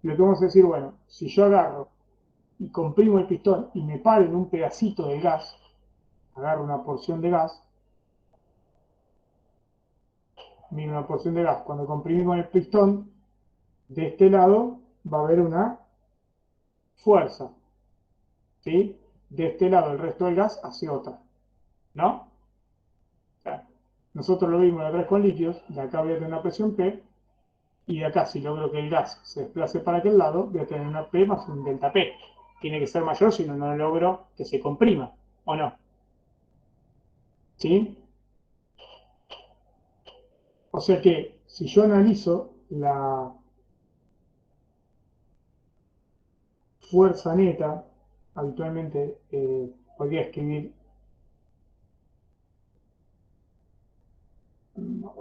Lo que vamos a decir, bueno, si yo agarro y comprimo el pistón y me paro en un pedacito del gas, agarro una porción de gas, miro una porción de gas, cuando comprimimos el pistón, de este lado va a haber una fuerza, ¿sí? De este lado el resto del gas hacia otra, ¿no? O sea, nosotros lo vimos la otra vez con líquidos, de acá voy a tener una presión P, y de acá si logro que el gas se desplace para aquel lado, voy a tener una P más un delta P. Tiene que ser mayor si no, no logro que se comprima, ¿o no? ¿Sí? O sea que si yo analizo la fuerza neta habitualmente podría escribir,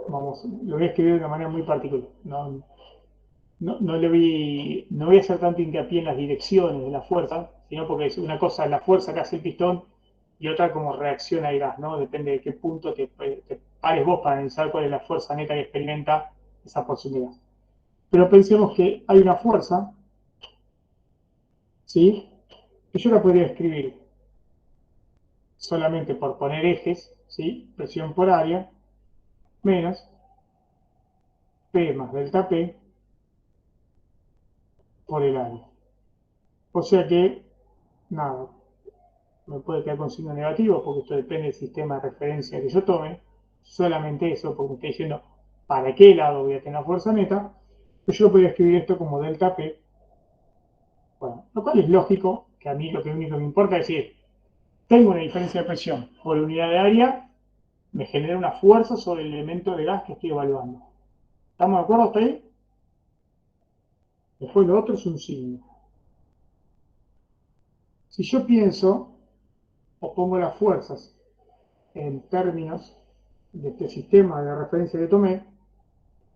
vamos, lo voy a escribir de una manera muy particular. No voy a hacer tanto hincapié en las direcciones de la fuerza, sino porque es una cosa la fuerza que hace el pistón y otra como reacciona el gas, ¿no? Depende de qué punto te pares vos para analizar cuál es la fuerza neta que experimenta esa porción de gas. Pero pensemos que hay una fuerza, ¿sí? Que yo la podría escribir solamente por poner ejes, ¿sí? Presión por área, menos P más delta P por el área. O sea que, nada, me puede quedar con signo negativo porque esto depende del sistema de referencia que yo tome. Solamente eso, porque me está diciendo para qué lado voy a tener fuerza neta. Pero yo podría escribir esto como delta P. Bueno, lo cual es lógico, que a mí lo que único que me importa es decir, tengo una diferencia de presión por unidad de área, me genera una fuerza sobre el elemento de gas que estoy evaluando. ¿Estamos de acuerdo hasta ahí? Después lo otro es un signo. Si yo pienso o pongo las fuerzas en términos de este sistema de referencia que tomé,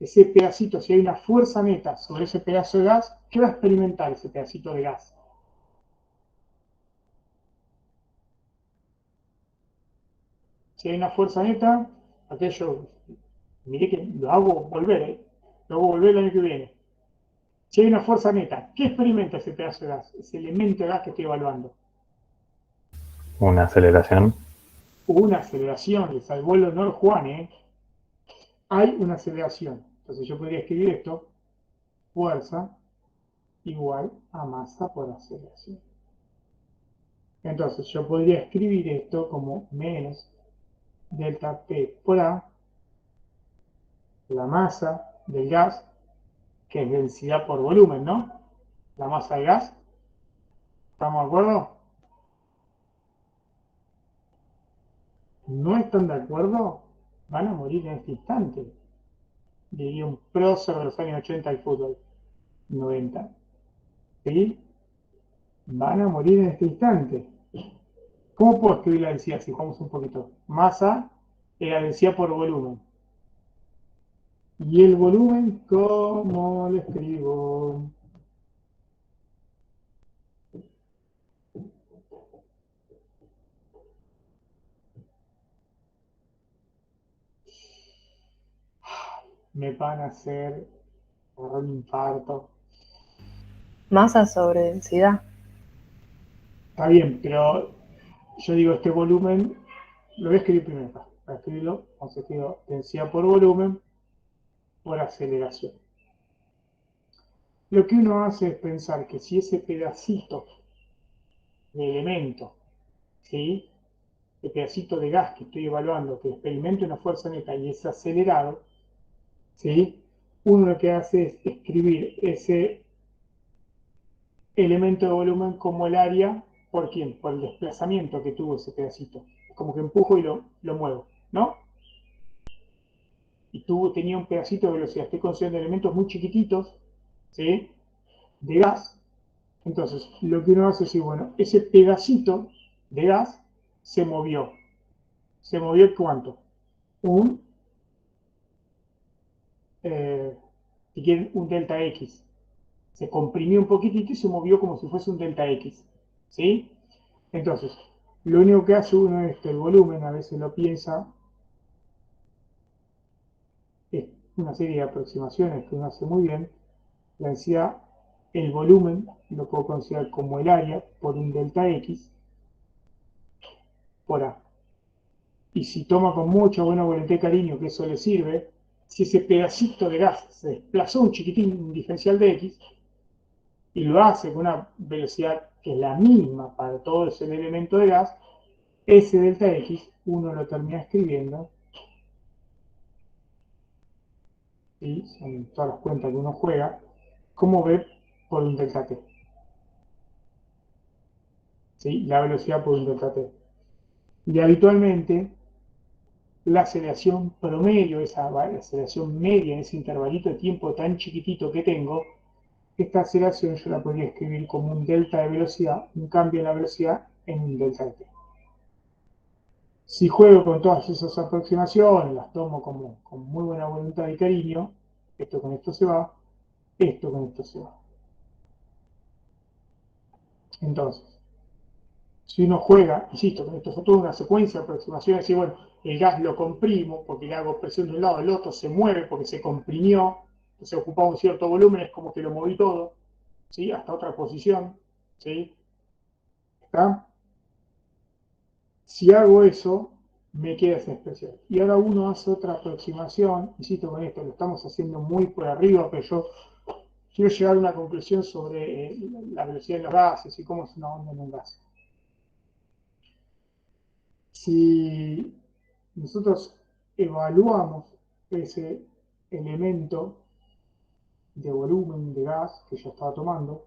ese pedacito, si hay una fuerza neta sobre ese pedazo de gas, ¿qué va a experimentar ese pedacito de gas? Si hay una fuerza neta, aquello, mire que lo hago volver, lo hago volver el año que viene. Si hay una fuerza neta, ¿qué experimenta ese pedazo de gas? Ese elemento de gas que estoy evaluando. Una aceleración. Una aceleración, le salvó el honor Juan, ¿eh? Hay una aceleración. Entonces yo podría escribir esto, fuerza igual a masa por aceleración. Entonces yo podría escribir esto como menos delta P por A, la masa del gas, que es densidad por volumen, ¿no? La masa del gas. ¿Estamos de acuerdo? ¿No están de acuerdo? Van a morir en este instante. Diría un prócer de los años 80 del fútbol. 90. ¿Sí? Van a morir en este instante. ¿Cómo puedo escribir la densidad si jugamos un poquito? Masa es la densidad por volumen. ¿Y el volumen cómo lo escribo? Me van a hacer un infarto. Masa sobre densidad. Está bien, pero yo digo este volumen, lo voy a escribir primero acá. Para escribirlo, vamos a escribir densidad por volumen por aceleración. Lo que uno hace es pensar que si ese pedacito de elemento, ¿sí? El pedacito de gas que estoy evaluando, que experimenta una fuerza neta y es acelerado, ¿sí? Uno lo que hace es escribir ese elemento de volumen como el área, ¿por quién? Por el desplazamiento que tuvo ese pedacito. Como que empujo y lo muevo, ¿no? Y tenía un pedacito de velocidad. Estoy considerando elementos muy chiquititos, ¿sí? De gas. Entonces, lo que uno hace es decir, bueno, ese pedacito de gas se movió. ¿Se movió cuánto? Un, si quieren, un delta X. Se comprimió un poquitito y se movió como si fuese un delta X. ¿Sí? Entonces, lo único que hace uno es que el volumen, a veces lo piensa, es una serie de aproximaciones que uno hace muy bien. La densidad, el volumen, lo puedo considerar como el área por un delta X por A. Y si toma con mucho buena voluntad y cariño que eso le sirve, si ese pedacito de gas se desplazó un chiquitín, un diferencial de X, y lo hace con una velocidad que es la misma para todo ese elemento de gas, ese delta X uno lo termina escribiendo, y son todas las cuentas que uno juega, como V por un delta T. ¿Sí? La velocidad por un delta T. Y habitualmente la aceleración promedio, esa aceleración media en ese intervalito de tiempo tan chiquitito que tengo, esta aceleración yo la podría escribir como un delta de velocidad, un cambio en la velocidad en un delta de t. Si juego con todas esas aproximaciones, las tomo como con muy buena voluntad y cariño, esto con esto se va, esto con esto se va. Entonces, si uno juega, insisto, con esto es toda una secuencia de aproximaciones, y bueno, el gas lo comprimo porque le hago presión de un lado, el otro se mueve porque se comprimió, se ocupaba un cierto volumen, es como que lo moví todo, ¿sí? Hasta otra posición, ¿sí? ¿Está? Si hago eso, me queda esa expresión. Y ahora uno hace otra aproximación, insisto con esto, lo estamos haciendo muy por arriba, pero yo quiero llegar a una conclusión sobre la velocidad de los gases y cómo es una onda en un gas. Si nosotros evaluamos ese elemento de volumen de gas que yo estaba tomando,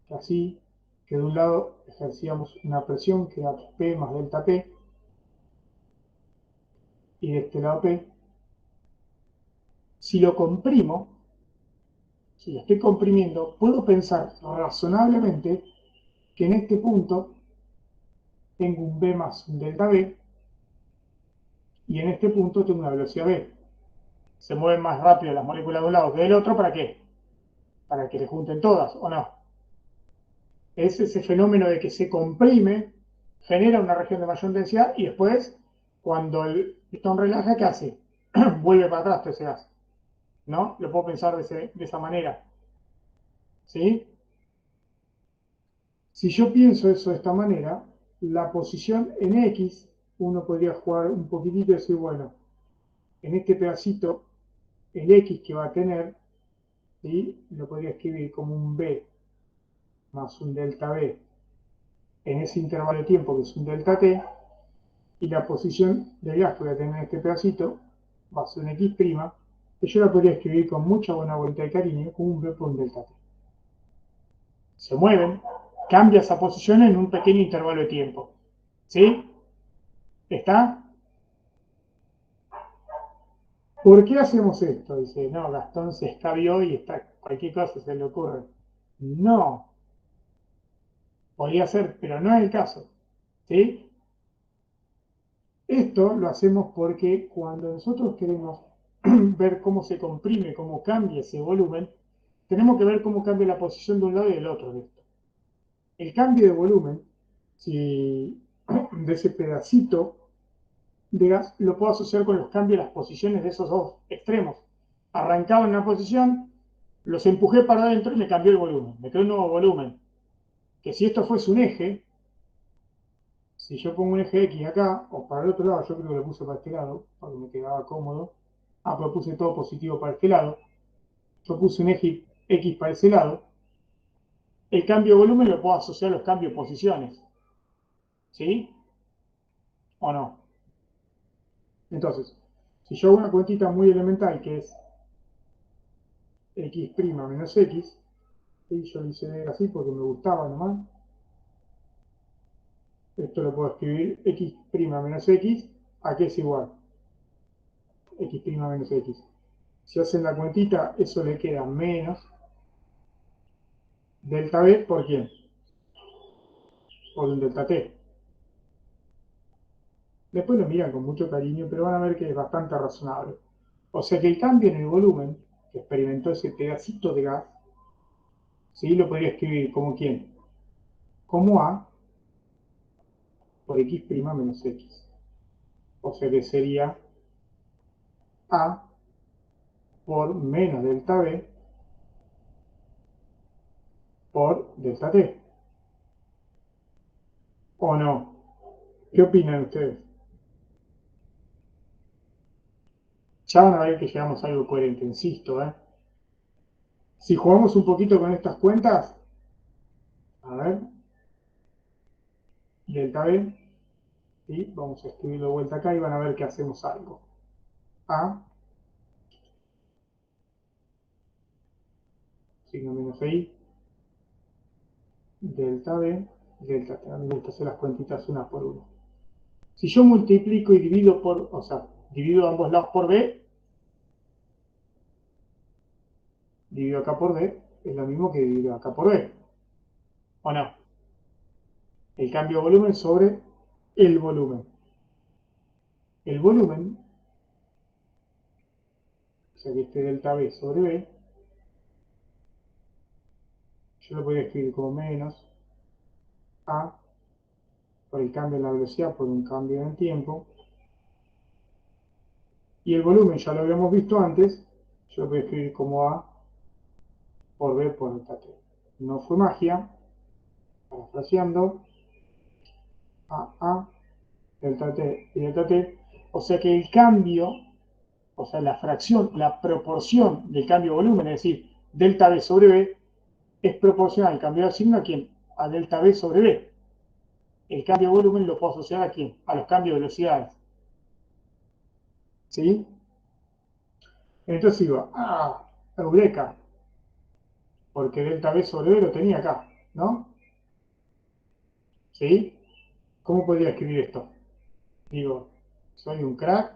así que de un lado ejercíamos una presión que era P más delta P, y de este lado P, si lo comprimo, si lo estoy comprimiendo, puedo pensar razonablemente que en este punto tengo un B más un delta B, y en este punto tengo una velocidad B. Se mueven más rápido las moléculas de un lado que del otro, ¿para qué? Para que se junten todas, ¿o no? Es ese fenómeno de que se comprime, genera una región de mayor densidad y después, cuando el pistón relaja, ¿qué hace? Vuelve para atrás todo ese gas, ¿no? Lo puedo pensar de esa manera, ¿sí? Si yo pienso eso de esta manera, la posición en X, uno podría jugar un poquitito y decir, bueno, en este pedacito, el X que va a tener, ¿sí? Lo podría escribir como un B más un delta B en ese intervalo de tiempo que es un delta T, y la posición del gas que voy a tener en este pedacito va a ser un X', que yo la podría escribir con mucha buena vuelta de cariño como un B por un delta T. Se mueven, cambia esa posición en un pequeño intervalo de tiempo. ¿Sí? ¿Está? ¿Por qué hacemos esto? Dice, no, Gastón se escabió y está, cualquier cosa se le ocurre. No, podría ser, pero no es el caso. ¿Sí? Esto lo hacemos porque cuando nosotros queremos ver cómo se comprime, cómo cambia ese volumen, tenemos que ver cómo cambia la posición de un lado y del otro de esto. El cambio de volumen, si de ese pedacito de gas, lo puedo asociar con los cambios de las posiciones de esos dos extremos. Arrancaba en una posición, los empujé para adentro y me cambió el volumen, me creó un nuevo volumen. Que si esto fuese un eje, si yo pongo un eje X acá, o para el otro lado, yo creo que lo puse para este lado, para que me quedaba cómodo. Ah, pero puse todo positivo para este lado. Yo puse un eje X para ese lado. El cambio de volumen lo puedo asociar a los cambios de posiciones. ¿Sí? ¿O no? Entonces, si yo hago una cuentita muy elemental que es X' menos X, y yo lo hice así porque me gustaba nomás. Esto lo puedo escribir X' menos X, ¿a qué es igual? X' menos X. Si hacen la cuentita, eso le queda menos delta B, ¿por quién? Por un delta T. Después lo miran con mucho cariño, pero van a ver que es bastante razonable. O sea que el cambio en el volumen que experimentó ese pedacito de gas, ¿sí? Lo podría escribir como quién? Como A por X' menos X. O sea que sería A por menos delta B por delta T. ¿O no? ¿Qué opinan ustedes? Ya van a ver que llegamos a algo coherente, insisto, ¿eh? Si jugamos un poquito con estas cuentas, a ver, delta B, ¿sí? Vamos a escribirlo de vuelta acá y van a ver que hacemos algo. A, signo menos I, delta B, delta T. A mí me gusta hacer las cuentitas una por una. Si yo multiplico y divido por, o sea, divido ambos lados por B, divido acá por D, es lo mismo que dividido acá por B. ¿O no? El cambio de volumen sobre el volumen. El volumen, o sea que este delta B sobre B, yo lo podría escribir como menos A por el cambio en la velocidad por un cambio en el tiempo. Y el volumen, ya lo habíamos visto antes, yo lo voy a escribir como A por B por delta T. No fue magia, parafraseando, A, delta T y delta T. O sea que el cambio, o sea, la fracción, la proporción del cambio de volumen, es decir, delta B sobre B, es proporcional al cambio de signo a quién? A delta B sobre B. El cambio de volumen lo puedo asociar a quién? A los cambios de velocidades. ¿Sí? Entonces digo, eureka, porque delta B sobre B lo tenía acá, ¿no? ¿Sí? ¿Cómo podría escribir esto? Digo, soy un crack,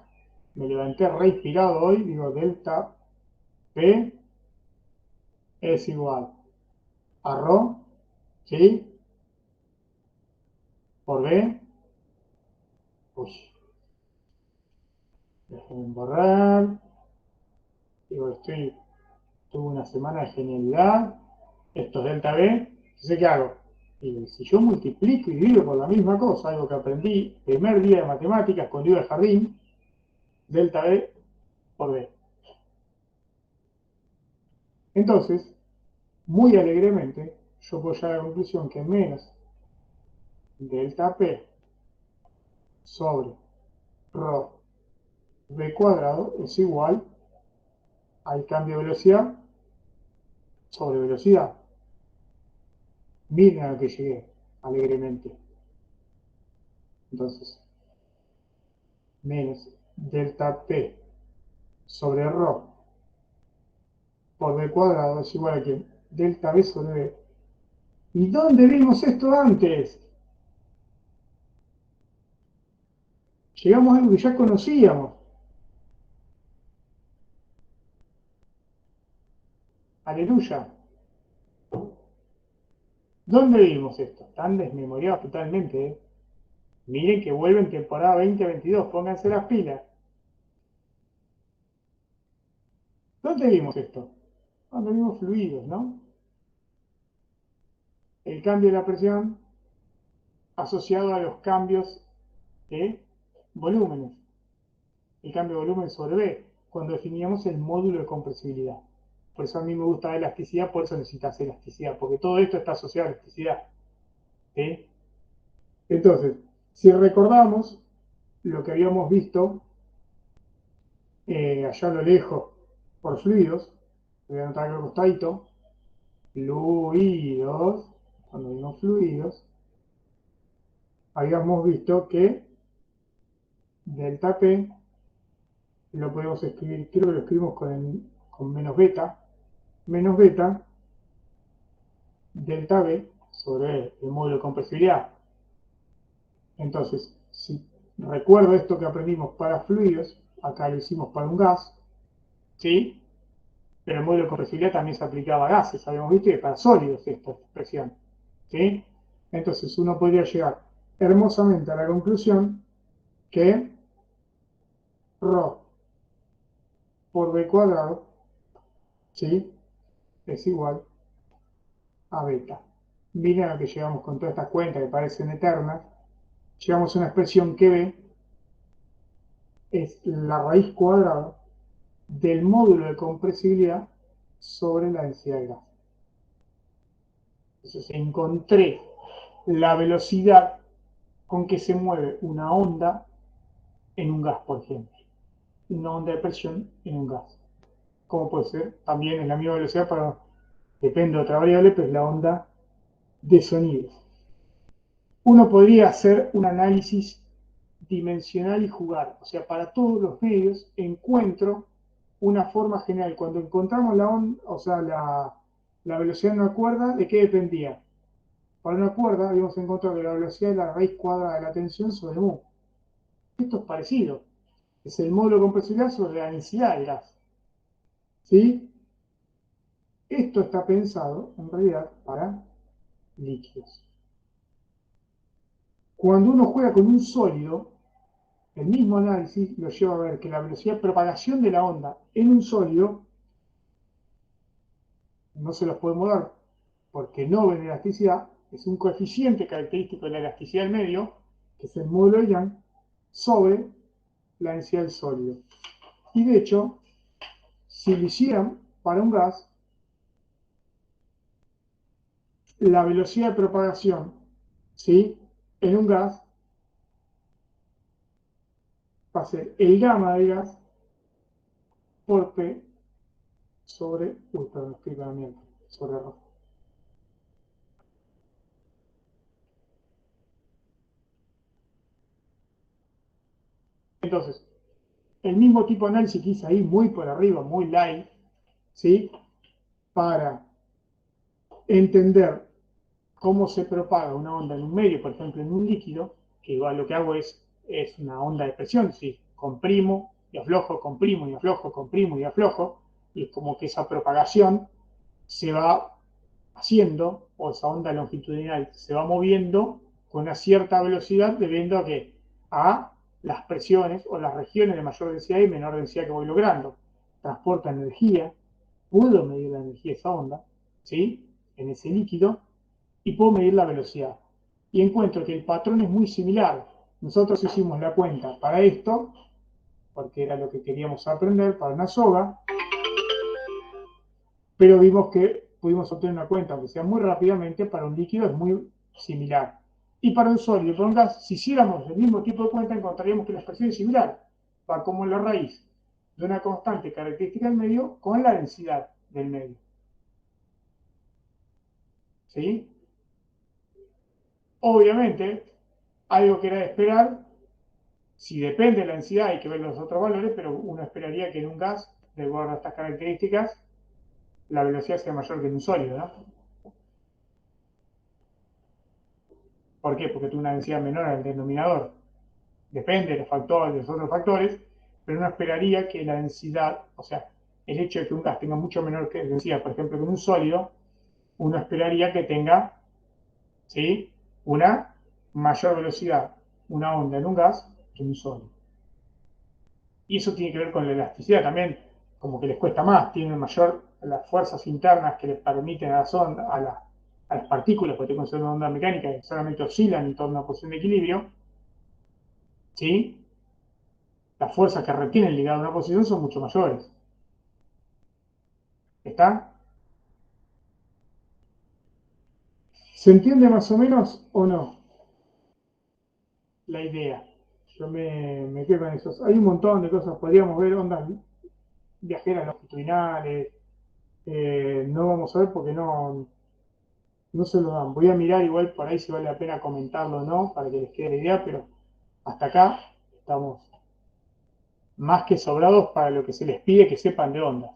me levanté re inspirado hoy, digo, delta B es igual a ρ, ¿sí? Por B, pues, déjenme borrar, digo, tuve una semana de genialidad, esto es delta B, entonces ¿qué hago? Y si yo multiplico y divido por la misma cosa, algo que aprendí primer día de matemáticas con libro de jardín, delta B por B. Entonces, muy alegremente, yo puedo llegar a la conclusión que menos delta P sobre ρ B cuadrado es igual al cambio de velocidad sobre velocidad. Miren a lo que llegué alegremente. Entonces, menos delta P sobre ρ por B cuadrado es igual a que delta B sobre B. ¿Y dónde vimos esto antes? Llegamos a algo que ya conocíamos. Aleluya. ¿Dónde vimos esto? Están desmemoriados totalmente, ¿eh? Miren que vuelve en temporada 2022, pónganse las pilas. ¿Dónde vimos esto? Cuando vimos fluidos, ¿no? El cambio de la presión asociado a los cambios de volúmenes. El cambio de volumen sobre B, cuando definíamos el módulo de compresibilidad. Por eso a mí me gusta la elasticidad, por eso necesitas elasticidad, porque todo esto está asociado a elasticidad. ¿Sí? Entonces, si recordamos lo que habíamos visto allá a lo lejos por fluidos, voy a anotar acá al costadito, fluidos, cuando vimos fluidos, habíamos visto que delta P lo podemos escribir, creo que lo escribimos con menos beta, delta B sobre el módulo de compresibilidad. Entonces, si recuerdo esto que aprendimos para fluidos, acá lo hicimos para un gas, ¿sí? Pero el módulo de compresibilidad también se aplicaba a gases, habíamos visto, y para sólidos esta expresión, ¿sí? Entonces uno podría llegar hermosamente a la conclusión que ρ por B cuadrado, ¿sí? Es igual a beta. Miren a lo que llegamos con todas estas cuentas que parecen eternas. Llegamos a una expresión que B es la raíz cuadrada del módulo de compresibilidad sobre la densidad de gas. Entonces encontré la velocidad con que se mueve una onda en un gas, por ejemplo. Una onda de presión en un gas. Como puede ser, también es la misma velocidad, pero depende de otra variable, pero es la onda de sonido. Uno podría hacer un análisis dimensional y jugar. O sea, para todos los medios encuentro una forma general. Cuando encontramos la onda, o sea, la velocidad de una cuerda, ¿de qué dependía? Para una cuerda habíamos encontrado que la velocidad es la raíz cuadrada de la tensión sobre mu. Esto es parecido. Es el módulo de compresibilidad sobre la densidad del gas. ¿Sí? esto está pensado en realidad para líquidos. Cuando uno juega con un sólido, el mismo análisis lo lleva a ver que la velocidad de propagación de la onda en un sólido no se los podemos dar porque no ven elasticidad, es un coeficiente característico de la elasticidad del medio, que es el módulo de Young, sobre la densidad del sólido. Y de hecho, si lo hicieran para un gas, la velocidad de propagación, ¿sí?, en un gas va a ser el gamma del gas por P sobre, perdón, estoy cambiando, sobre R. Entonces, el mismo tipo de análisis que hice ahí, muy por arriba, muy light, ¿sí?, para entender cómo se propaga una onda en un medio, por ejemplo en un líquido, que igual lo que hago es una onda de presión, ¿sí?, comprimo y aflojo, comprimo y aflojo, comprimo y aflojo, y es como que esa propagación se va haciendo, o esa onda longitudinal se va moviendo con una cierta velocidad debido a que a las presiones o las regiones de mayor densidad y menor densidad que voy logrando. Transporta energía, puedo medir la energía de esa onda, ¿sí?, en ese líquido, y puedo medir la velocidad. Y encuentro que el patrón es muy similar. Nosotros hicimos la cuenta para esto, porque era lo que queríamos aprender para una soga, pero vimos que pudimos obtener una cuenta, aunque sea muy rápidamente, para un líquido es muy similar. Y para un sólido y para un gas, si hiciéramos el mismo tipo de cuenta, encontraríamos que la expresión es similar. Va como en la raíz de una constante característica del medio con la densidad del medio. ¿Sí? Obviamente, algo que era de esperar, si depende de la densidad hay que ver los otros valores, pero uno esperaría que en un gas, de acuerdo a estas características, la velocidad sea mayor que en un sólido, ¿no? ¿Por qué? Porque tiene una densidad menor al denominador. Depende de los factores, de los otros factores, pero uno esperaría que la densidad, o sea, el hecho de que un gas tenga mucho menor que densidad, por ejemplo, que en un sólido, uno esperaría que tenga, ¿sí?, una mayor velocidad, una onda en un gas que en un sólido. Y eso tiene que ver con la elasticidad también, como que les cuesta más, tienen mayor las fuerzas internas que les permiten a las ondas, a las partículas, porque tengo una onda mecánica que solamente oscilan en torno a una posición de equilibrio, ¿sí?, las fuerzas que retienen ligadas a una posición son mucho mayores. ¿Está? ¿Se entiende más o menos o no la idea? Yo me quedo con eso. Hay un montón de cosas, podríamos ver ondas viajeras longitudinales, no vamos a ver porque no se lo dan. Voy a mirar igual por ahí si vale la pena comentarlo o no, para que les quede la idea, pero hasta acá estamos más que sobrados para lo que se les pide que sepan de ondas.